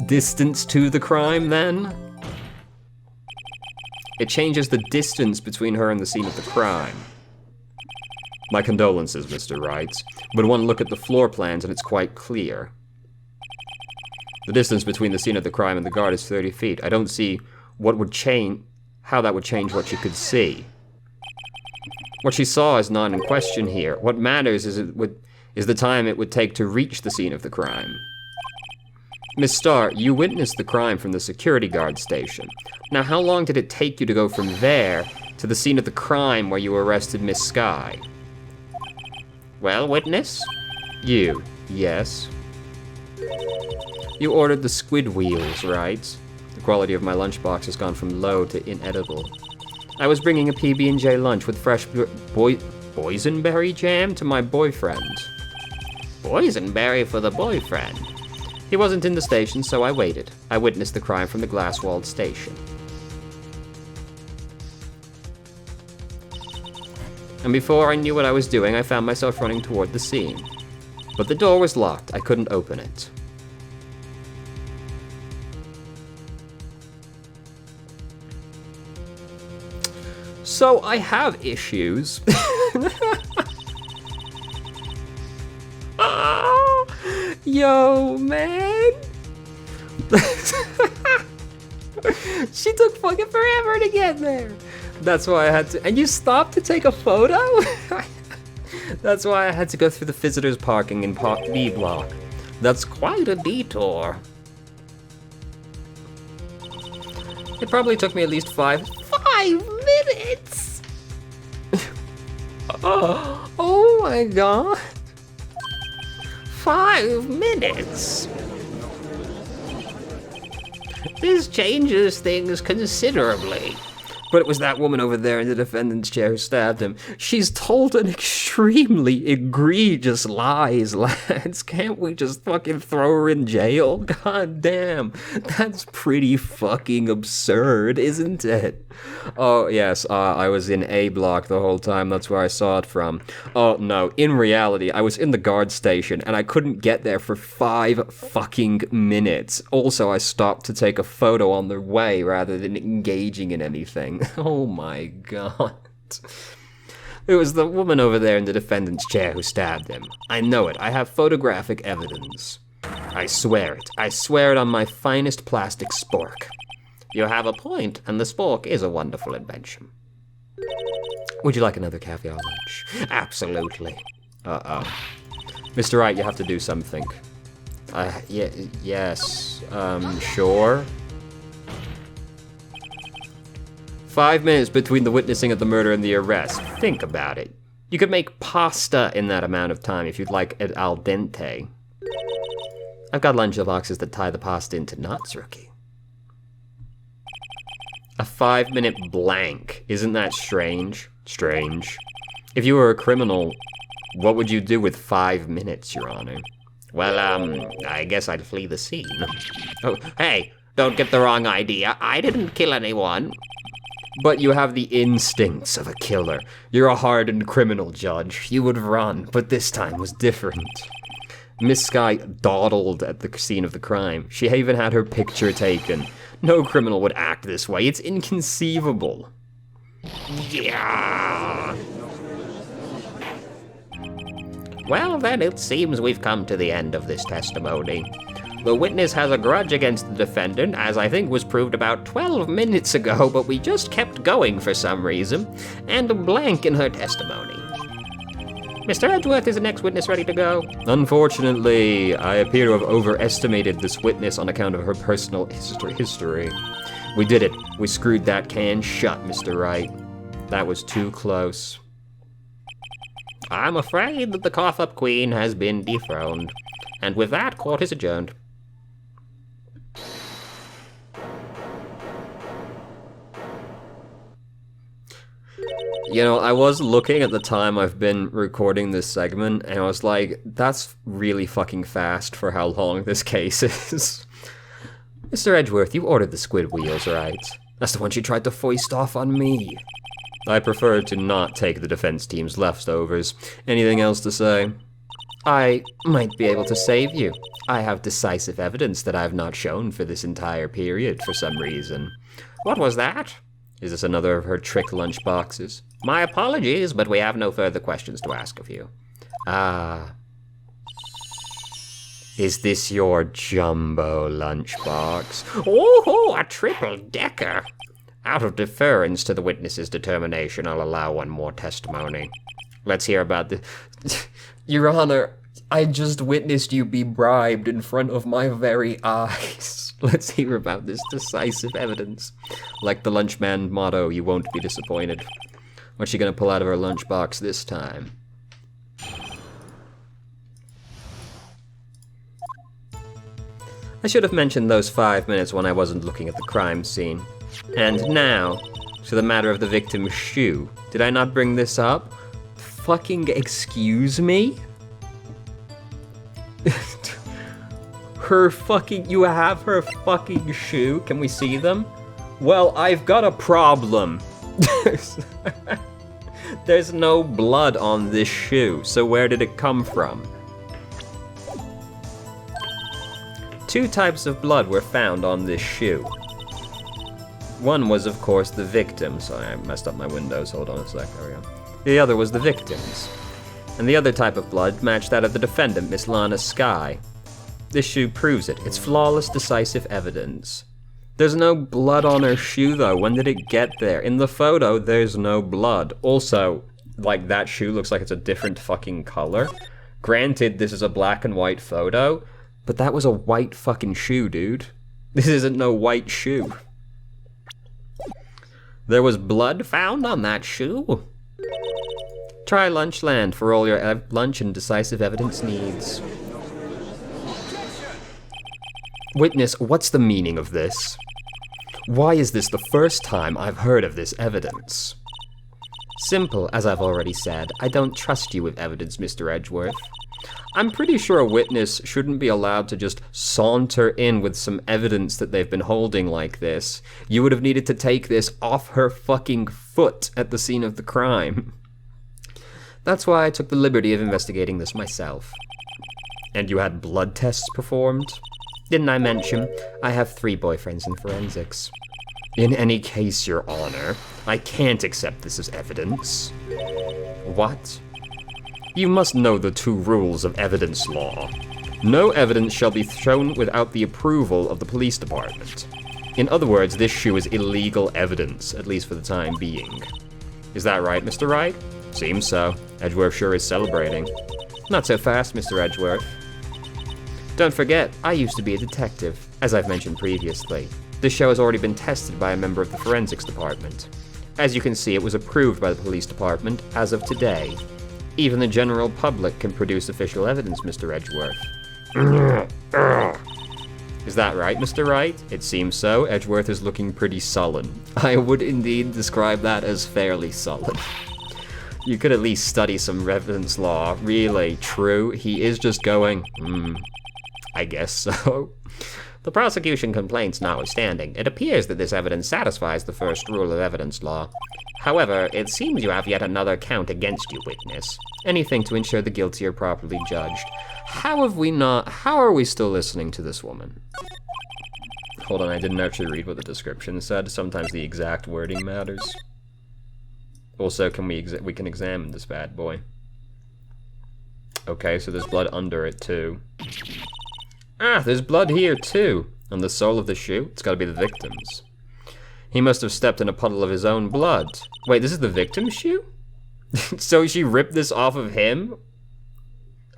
S1: Distance to the crime, then? It changes the distance between her and the scene of the crime. My condolences, Mr. Wright, but one look at the floor plans and it's quite clear. The distance between the scene of the crime and the guard is 30 feet. I don't see what would change, how that would change what she could see. What she saw is not in question here. What matters is the time it would take to reach the scene of the crime. Miss Starr, you witnessed the crime from the security guard station. Now, how long did it take you to go from there to the scene of the crime where you arrested Miss Skye?
S2: Well, witness?
S1: You, yes. You ordered the squid wheels, right? The quality of my lunchbox has gone from low to inedible. I was bringing a PB&J lunch with fresh boysenberry jam to my boyfriend.
S2: Boysenberry for the boyfriend?
S1: He wasn't in the station, so I waited. I witnessed the crime from the glass-walled station. And before I knew what I was doing, I found myself running toward the scene. But the door was locked. I couldn't open it. So I have issues. Oh, yo, man. She took fucking forever to get there. That's why I had to. And you stopped to take a photo? That's why I had to go through the visitors parking in Park B block. That's quite a detour. It probably took me at least 5 minutes. Oh my god. 5 minutes. This changes things considerably. But it was that woman over there in the defendant's chair who stabbed him. She's told an extremely egregious lies, lads. Can't we just fucking throw her in jail? God damn. That's pretty fucking absurd, isn't it? Oh, yes, I was in A block the whole time. That's where I saw it from. Oh, no. In reality, I was in the guard station, and I couldn't get there for 5 fucking minutes. Also, I stopped to take a photo on the way rather than engaging in anything. Oh my god. It was the woman over there in the defendant's chair who stabbed him. I know it. I have photographic evidence. I swear it. I swear it on my finest plastic spork. You have a point, and the spork is a wonderful invention. Would you like another caviar lunch? Absolutely. Mr. Wright, you have to do something. Yes. Sure. 5 minutes between the witnessing of the murder and the arrest. Think about it. You could make pasta in that amount of time if you'd like it al dente. I've got lunch boxes that tie the pasta into knots, rookie. A 5-minute blank. Isn't that strange? Strange. If you were a criminal, what would you do with 5 minutes, Your Honor? Well, I guess I'd flee the scene. Oh, hey, don't get the wrong idea. I didn't kill anyone. But you have the instincts of a killer. You're a hardened criminal, Judge. You would run, but this time was different. Miss Sky dawdled at the scene of the crime. She even had her picture taken. No criminal would act this way. It's inconceivable. Yeah. Well, then it seems we've come to the end of this testimony. The witness has a grudge against the defendant, as I think was proved about 12 minutes ago, but we just kept going for some reason, and a blank in her testimony. Mr. Edgeworth, is the next witness ready to go? Unfortunately, I appear to have overestimated this witness on account of her personal history. We did it. We screwed that can shut, Mr. Wright. That was too close. I'm afraid that the cough-up queen has been dethroned. And with that, court is adjourned. You know, I was looking at the time I've been recording this segment, and I was like, that's really fucking fast for how long this case is. Mr. Edgeworth, you ordered the squid wheels, right? That's the one she tried to foist off on me. I prefer to not take the defense team's leftovers. Anything else to say? I might be able to save you. I have decisive evidence that I've not shown for this entire period for some reason. What was that? Is this another of her trick lunch boxes? My apologies, but we have no further questions to ask of you. Is this your jumbo lunchbox? Oh, a triple-decker! Out of deference to the witness's determination, I'll allow one more testimony. Let's hear about the... Your Honor, I just witnessed you be bribed in front of my very eyes. Let's hear about this decisive evidence. Like the lunchman motto, you won't be disappointed. What's she gonna pull out of her lunchbox this time? I should have mentioned those 5 minutes when I wasn't looking at the crime scene. And now, to the matter of the victim's shoe. Did I not bring this up? Fucking excuse me? You have her fucking shoe? Can we see them? Well, I've got a problem. There's no blood on this shoe, so where did it come from? 2 types of blood were found on this shoe. One was, of course, the victim. Sorry, I messed up my windows. Hold on a sec. There we go. The other was the victim's. And the other type of blood matched that of the defendant, Miss Lana Skye. This shoe proves it. It's flawless, decisive evidence. There's no blood on her shoe, though. When did it get there? In the photo, there's no blood. Also, like, that shoe looks like it's a different fucking color. Granted, this is a black and white photo, but that was a white fucking shoe, dude. This isn't no white shoe. There was blood found on that shoe. Try Lunchland for all your lunch and decisive evidence needs. Witness, what's the meaning of this? Why is this the first time I've heard of this evidence? Simple, as I've already said. I don't trust you with evidence, Mr. Edgeworth. I'm pretty sure a witness shouldn't be allowed to just saunter in with some evidence that they've been holding like this. You would have needed to take this off her fucking foot at the scene of the crime. That's why I took the liberty of investigating this myself. And you had blood tests performed? Didn't I mention? I have 3 boyfriends in forensics. In any case, Your Honor, I can't accept this as evidence. What? You must know the 2 rules of evidence law. No evidence shall be shown without the approval of the police department. In other words, this shoe is illegal evidence, at least for the time being. Is that right, Mr. Wright? Seems so. Edgeworth sure is celebrating. Not so fast, Mr. Edgeworth. Don't forget, I used to be a detective, as I've mentioned previously. This show has already been tested by a member of the forensics department. As you can see, it was approved by the police department as of today. Even the general public can produce official evidence, Mr. Edgeworth. Is that right, Mr. Wright? It seems so. Edgeworth is looking pretty sullen. I would indeed describe that as fairly sullen. You could at least study some evidence law. Really, true. He is just going, I guess so. The prosecution complaints notwithstanding, it appears that this evidence satisfies the first rule of evidence law. However, it seems you have yet another count against you, witness. Anything to ensure the guilty are properly judged. How are we still listening to this woman? Hold on, I didn't actually read what the description said. Sometimes the exact wording matters. Also, we can examine this bad boy. Okay, so there's blood under it too. Ah, there's blood here too. On the sole of the shoe? It's gotta be the victim's. He must have stepped in a puddle of his own blood. Wait, this is the victim's shoe? So she ripped this off of him?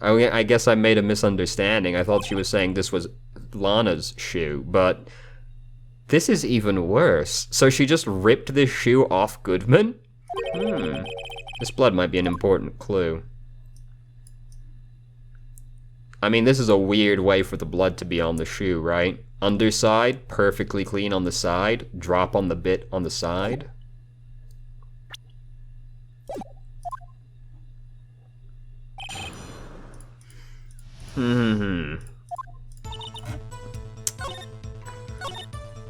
S1: I guess I made a misunderstanding. I thought she was saying this was Lana's shoe, but this is even worse. So she just ripped this shoe off Goodman? This blood might be an important clue. I mean, this is a weird way for the blood to be on the shoe, right? Underside, perfectly clean on the side, drop on the bit on the side.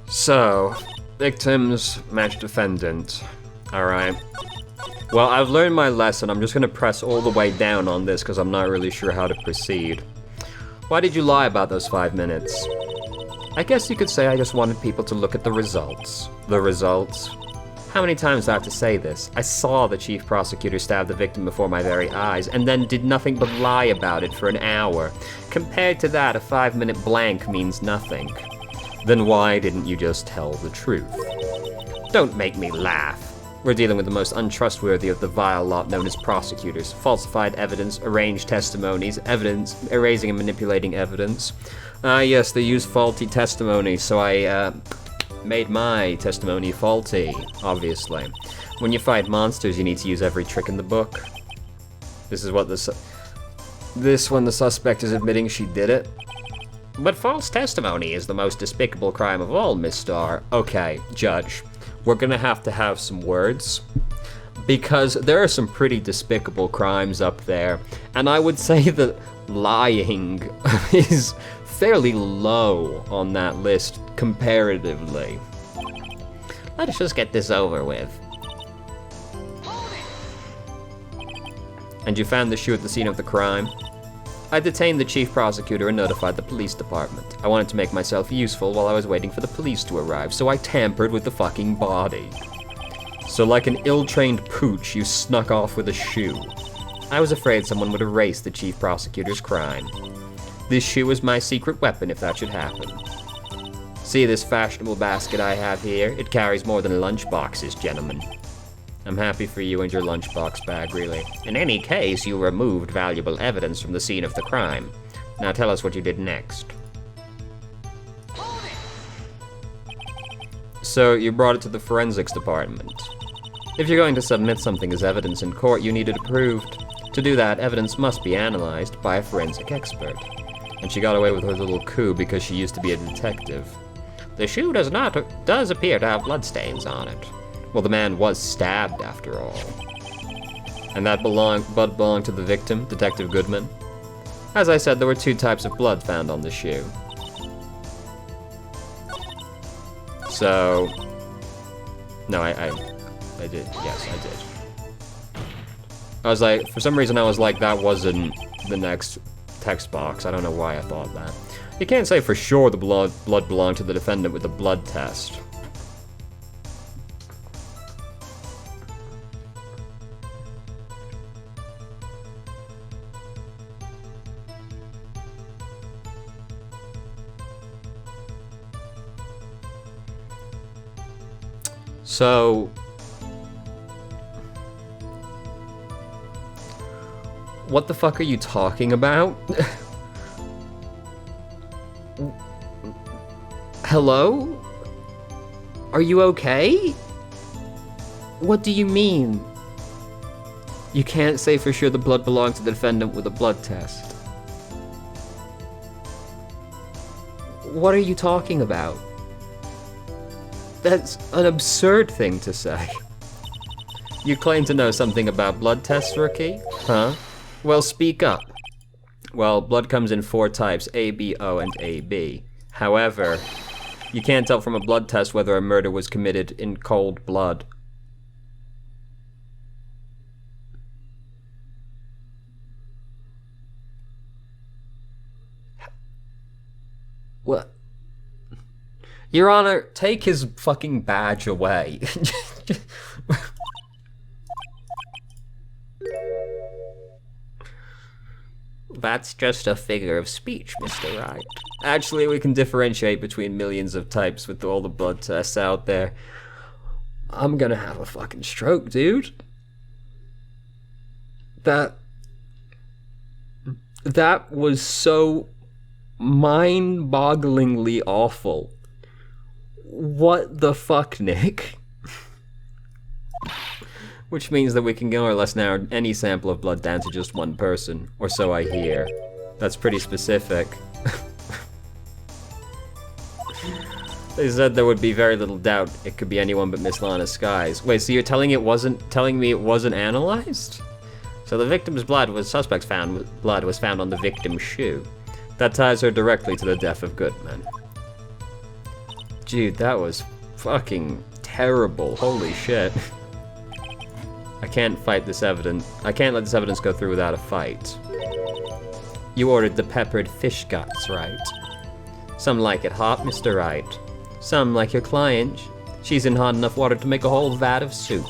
S1: So, victims match defendant. Alright. Well, I've learned my lesson. I'm just gonna press all the way down on this because I'm not really sure how to proceed. Why did you lie about those 5 minutes? I guess you could say I just wanted people to look at the results. The results? How many times do I have to say this? I saw the chief prosecutor stab the victim before my very eyes, and then did nothing but lie about it for an hour. Compared to that, a 5-minute blank means nothing. Then why didn't you just tell the truth? Don't make me laugh. We're dealing with the most untrustworthy of the vile lot known as prosecutors. Falsified evidence, arranged testimonies, evidence, erasing and manipulating evidence. Yes, they use faulty testimony, so I, made my testimony faulty, obviously. When you fight monsters, you need to use every trick in the book. This is what this when the suspect is admitting she did it. But false testimony is the most despicable crime of all, Miss Starr. Okay, Judge. We're gonna have to have some words, because there are some pretty despicable crimes up there, and I would say that lying is fairly low on that list comparatively.
S2: Let us just get this over with.
S1: And you found the shoe at the scene of the crime? I detained the chief prosecutor and notified the police department. I wanted to make myself useful while I was waiting for the police to arrive, so I tampered with the fucking body. So like an ill-trained pooch, you snuck off with a shoe. I was afraid someone would erase the chief prosecutor's crime. This shoe is my secret weapon if that should happen. See this fashionable basket I have here? It carries more than lunch boxes, gentlemen. I'm happy for you and your lunchbox bag, really. In any case, you removed valuable evidence from the scene of the crime. Now tell us what you did next. So, you brought it to the forensics department. If you're going to submit something as evidence in court, you need it approved. To do that, evidence must be analyzed by a forensic expert. And she got away with her little coup because she used to be a detective. The shoe does appear to have bloodstains on it. Well, the man was stabbed, after all. And that blood belonged to the victim, Detective Goodman. As I said, there were 2 types of blood found on the shoe. So... No, I did. Yes, I did. I was like, for some reason I was like, that wasn't the next text box. I don't know why I thought that. You can't say for sure the blood belonged to the defendant with the blood test. So, what the fuck are you talking about? Hello? Are you okay? What do you mean? You can't say for sure the blood belongs to the defendant with a blood test. What are you talking about? That's an absurd thing to say. You claim to know something about blood tests, rookie? Huh? Well, speak up. Well, blood comes in 4 types, A, B, O, and AB. However, you can't tell from a blood test whether a murder was committed in cold blood. What? Your Honor, take his fucking badge away. That's just a figure of speech, Mr. Wright. Actually, we can differentiate between millions of types with all the blood tests out there. I'm gonna have a fucking stroke, dude. That was so mind-bogglingly awful. What the fuck, Nick? Which means that we can more or less narrow any sample of blood down to just one person, or so I hear. That's pretty specific. They said there would be very little doubt it could be anyone but Miss Lana Skies. Wait, so you're telling me it wasn't analyzed? So the victim's blood was found on the victim's shoe. That ties her directly to the death of Goodman. Dude, that was fucking terrible. Holy shit. I can't fight this evidence. I can't let this evidence go through without a fight. You ordered the peppered fish guts, right? Some like it hot, Mr. Wright. Some like your client. She's in hot enough water to make a whole vat of soup.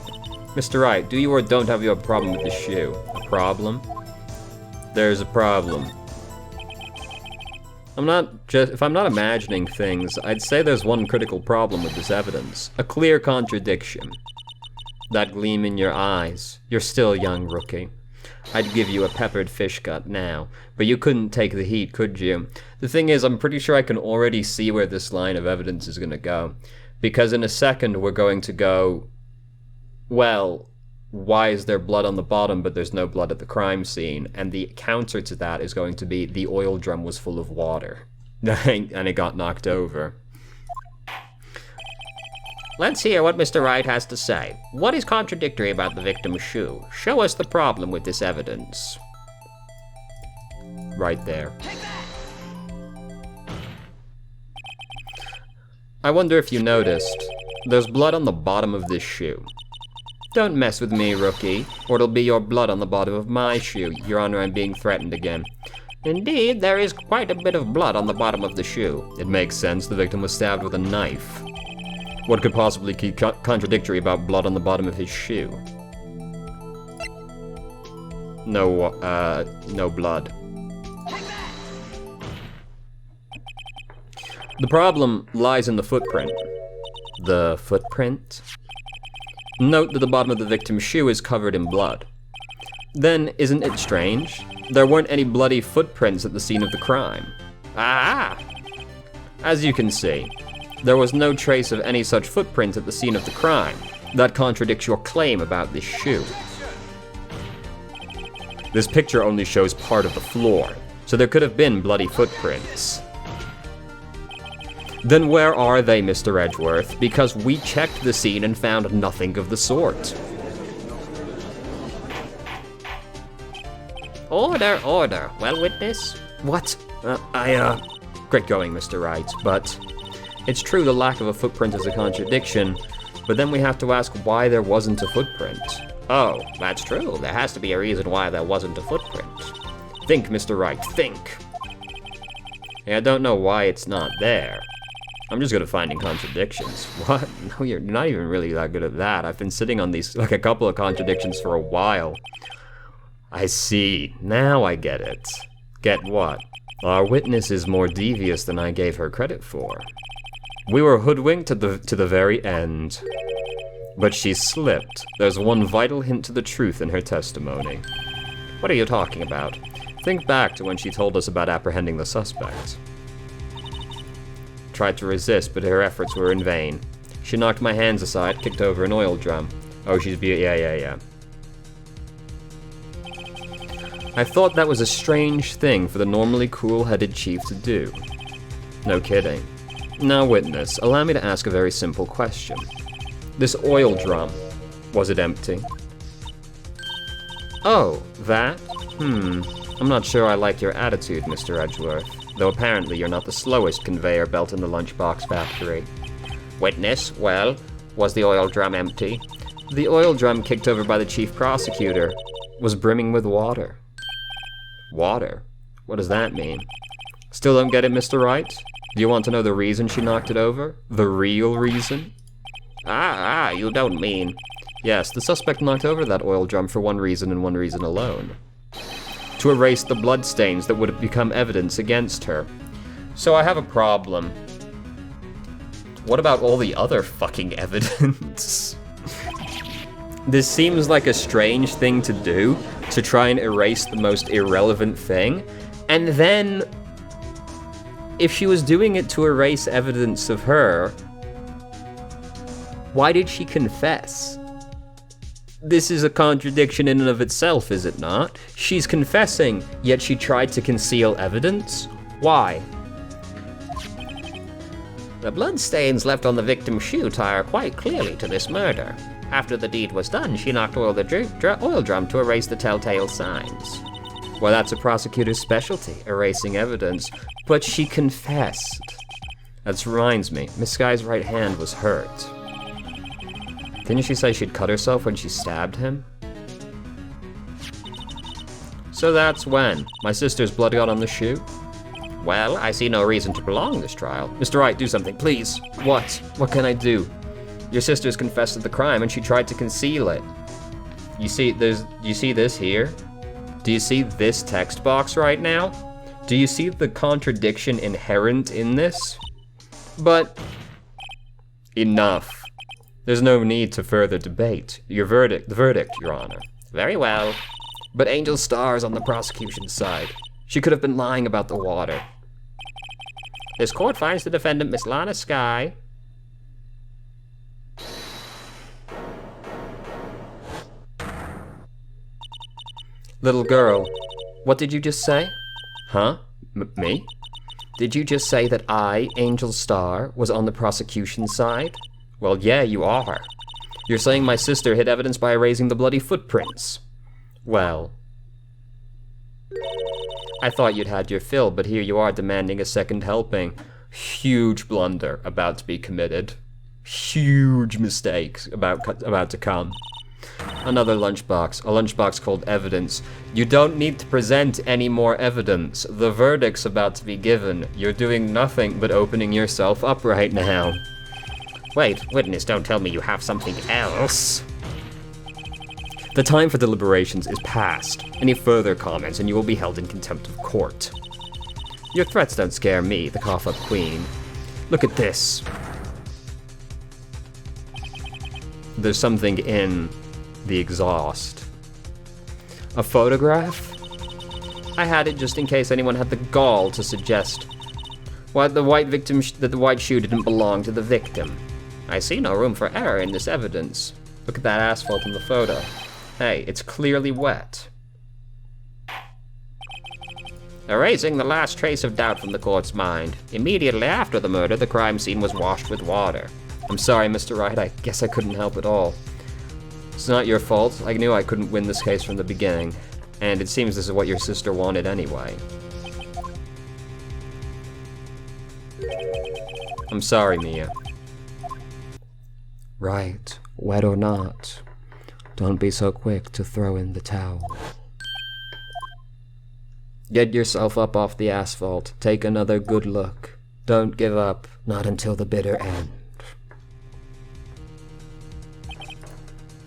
S1: Mr. Wright, do you or don't have you a problem with the shoe? A problem? There's a problem. If I'm not imagining things, I'd say there's one critical problem with this evidence. A clear contradiction. That gleam in your eyes. You're still young, rookie. I'd give you a peppered fish gut now, but you couldn't take the heat, could you? The thing is, I'm pretty sure I can already see where this line of evidence is gonna go. Because in a second, we're going to go, well, why is there blood on the bottom but there's no blood at the crime scene? And the counter to that is going to be the oil drum was full of water. And it got knocked over.
S2: Let's hear what Mr. Wright has to say. What is contradictory about the victim's shoe? Show us the problem with this evidence.
S1: Right there. I wonder if you noticed. There's blood on the bottom of this shoe. Don't mess with me, rookie, or it'll be your blood on the bottom of my shoe. Your Honor, I'm being threatened again.
S2: Indeed, there is quite a bit of blood on the bottom of the shoe.
S1: It makes sense. The victim was stabbed with a knife. What could possibly be contradictory about blood on the bottom of his shoe? No blood. The problem lies in the footprint. The footprint? Note that the bottom of the victim's shoe is covered in blood. Then, isn't it strange? There weren't any bloody footprints at the scene of the crime.
S2: Ah!
S1: As you can see, there was no trace of any such footprint at the scene of the crime. That contradicts your claim about this shoe. This picture only shows part of the floor, so there could have been bloody footprints. Then where are they, Mr. Edgeworth? Because we checked the scene and found nothing of the sort.
S2: Order, order. Well, witness?
S1: What? Great going, Mr. Wright, but it's true the lack of a footprint is a contradiction, but then we have to ask why there wasn't a footprint.
S2: Oh, that's true. There has to be a reason why there wasn't a footprint.
S1: Think, Mr. Wright, think. I don't know why it's not there. I'm just good at finding contradictions. What? No, you're not even really that good at that. I've been sitting on these, like, a couple of contradictions for a while. I see. Now I get it. Get what? Our witness is more devious than I gave her credit for. We were hoodwinked to the very end. But she slipped. There's one vital hint to the truth in her testimony.
S2: What are you talking about?
S1: Think back to when she told us about apprehending the suspect. Tried to resist, but her efforts were in vain. She knocked my hands aside, kicked over an oil drum. Oh, yeah. I thought that was a strange thing for the normally cool-headed chief to do. No kidding. Now, witness, allow me to ask a very simple question. This oil drum, was it empty? Oh, that? I'm not sure I like your attitude, Mr. Edgeworth, though apparently you're not the slowest conveyor belt in the lunchbox factory.
S2: Witness, well, was the oil drum empty?
S1: The oil drum kicked over by the chief prosecutor was brimming with water. Water? What does that mean? Still don't get it, Mr. Wright? Do you want to know the reason she knocked it over? The real reason?
S2: You don't mean...
S1: Yes, the suspect knocked over that oil drum for one reason and one reason alone. To erase the bloodstains that would have become evidence against her. So I have a problem. What about all the other fucking evidence? This seems like a strange thing to do, to try and erase the most irrelevant thing, and then, if she was doing it to erase evidence of her, why did she confess? This is a contradiction in and of itself, is it not? She's confessing, yet she tried to conceal evidence? Why?
S2: The bloodstains left on the victim's shoe tie are quite clearly to this murder. After the deed was done, she knocked oil drum to erase the telltale signs.
S1: Well, that's a prosecutor's specialty, erasing evidence. But she confessed. That reminds me, Miss Skye's right hand was hurt. Didn't she say she'd cut herself when she stabbed him? So that's when? My sister's blood got on the shoe?
S2: Well, I see no reason to prolong this trial.
S1: Mr. Wright, do something, please. What? What can I do? Your sister's confessed to the crime and she tried to conceal it. You see this here? Do you see this text box right now? Do you see the contradiction inherent in this? But enough. There's no need to further debate. The verdict, Your Honor.
S2: Very well.
S1: But Angel Star's on the prosecution's side. She could have been lying about the water.
S2: This court finds the defendant, Miss Lana Skye.
S1: Little girl, what did you just say? Huh? Me? Did you just say that I, Angel Star, was on the prosecution's side? Well, yeah, you are. You're saying my sister hid evidence by erasing the bloody footprints. Well, I thought you'd had your fill, but here you are demanding a second helping. Huge blunder about to be committed. Huge mistakes about to come. Another lunchbox. A lunchbox called evidence. You don't need to present any more evidence. The verdict's about to be given. You're doing nothing but opening yourself up right now.
S2: Wait, witness, don't tell me you have something else.
S1: The time for deliberations is past. Any further comments and you will be held in contempt of court. Your threats don't scare me, the cough-up queen. Look at this. There's something in the exhaust. A photograph? I had it just in case anyone had the gall to suggest that the white shoe didn't belong to the victim.
S2: I see no room for error in this evidence.
S1: Look at that asphalt in the photo. Hey, it's clearly wet.
S2: Erasing the last trace of doubt from the court's mind. Immediately after the murder, the crime scene was washed with water.
S1: I'm sorry, Mr. Wright, I guess I couldn't help at all. It's not your fault. I knew I couldn't win this case from the beginning. And it seems this is what your sister wanted anyway. I'm sorry, Mia. Right, wet or not, don't be so quick to throw in the towel. Get yourself up off the asphalt. Take another good look. Don't give up, not until the bitter end.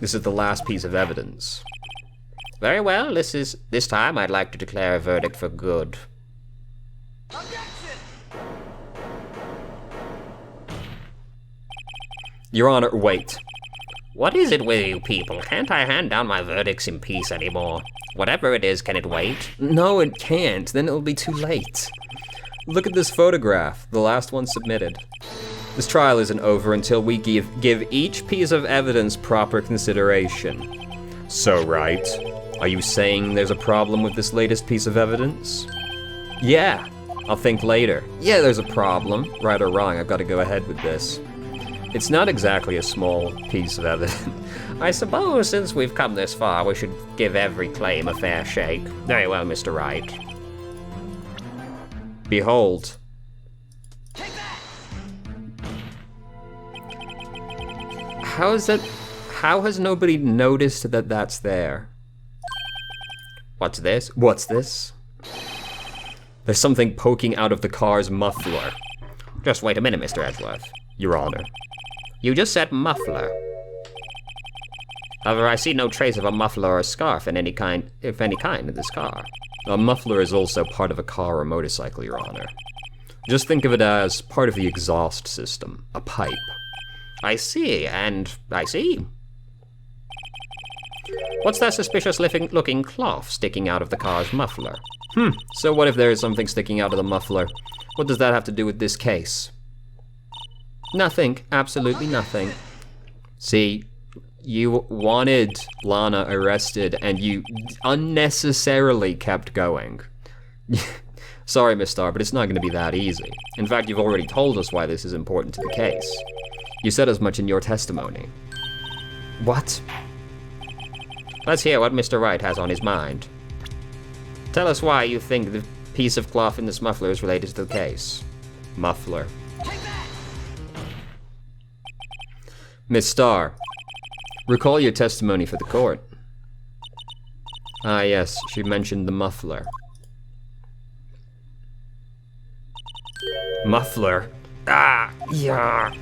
S1: This is the last piece of evidence.
S2: Very well, this time I'd like to declare a verdict for good.
S1: Your Honor, wait.
S2: What is it with you people? Can't I hand down my verdicts in peace anymore? Whatever it is, can it wait?
S1: No, it can't. Then it'll be too late. Look at this photograph, the last one submitted. This trial isn't over until we give each piece of evidence proper consideration. So, Wright, are you saying there's a problem with this latest piece of evidence? Yeah, I'll think later. Yeah, there's a problem. Right or wrong, I've got to go ahead with this. It's not exactly a small piece of evidence.
S2: I suppose since we've come this far, we should give every claim a fair shake. Very well, Mr. Wright.
S1: Behold. How has nobody noticed that that's there?
S2: What's this?
S1: What's this? There's something poking out of the car's muffler.
S2: Just wait a minute, Mr. Edgeworth.
S1: Your Honor.
S2: You just said muffler. However, I see no trace of a muffler or a scarf in any kind in this car.
S1: A muffler is also part of a car or motorcycle, Your Honor. Just think of it as part of the exhaust system, a pipe.
S2: I see, and I see. What's that suspicious-looking cloth sticking out of the car's muffler?
S1: So what if there is something sticking out of the muffler? What does that have to do with this case? Nothing. Absolutely nothing. See, you wanted Lana arrested, and you unnecessarily kept going. Sorry, Miss Starr, but it's not going to be that easy. In fact, you've already told us why this is important to the case. You said as much in your testimony. What?
S2: Let's hear what Mr. Wright has on his mind. Tell us why you think the piece of cloth in this muffler is related to the case.
S1: Muffler. Miss Starr, recall your testimony for the court. Ah, yes, she mentioned the muffler. Muffler? Ah, yeah.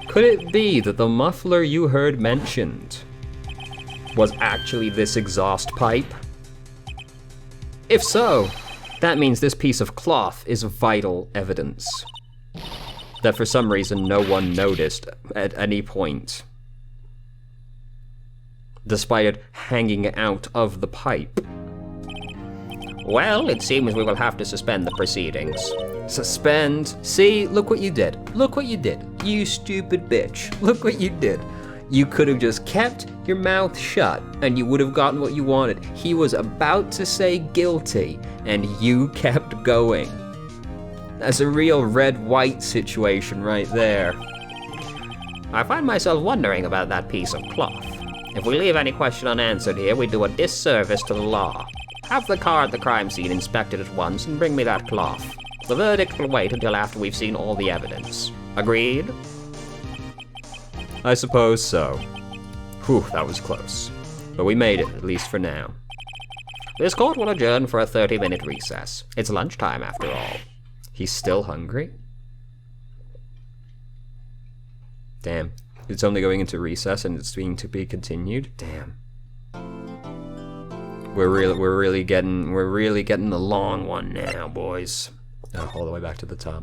S1: Could it be that the muffler you heard mentioned was actually this exhaust pipe? If so, that means this piece of cloth is vital evidence that for some reason no one noticed at any point, despite it hanging out of the pipe.
S2: Well, it seems we will have to suspend the proceedings.
S1: Suspend? See, look what you did. Look what you did. You stupid bitch. Look what you did. You could have just kept your mouth shut and you would have gotten what you wanted. He was about to say guilty and you kept going. That's a real red-white situation right there.
S2: I find myself wondering about that piece of cloth. If we leave any question unanswered here, we do a disservice to the law. Have the car at the crime scene inspected at once and bring me that cloth. The verdict will wait until after we've seen all the evidence. Agreed?
S1: I suppose so. Whew, that was close. But we made it, at least for now.
S2: This court will adjourn for a 30-minute recess. It's lunchtime, after all.
S1: He's still hungry? Damn. It's only going into recess and it's being to be continued? Damn. We're really getting the long one now, boys. Oh, all the way back to the top.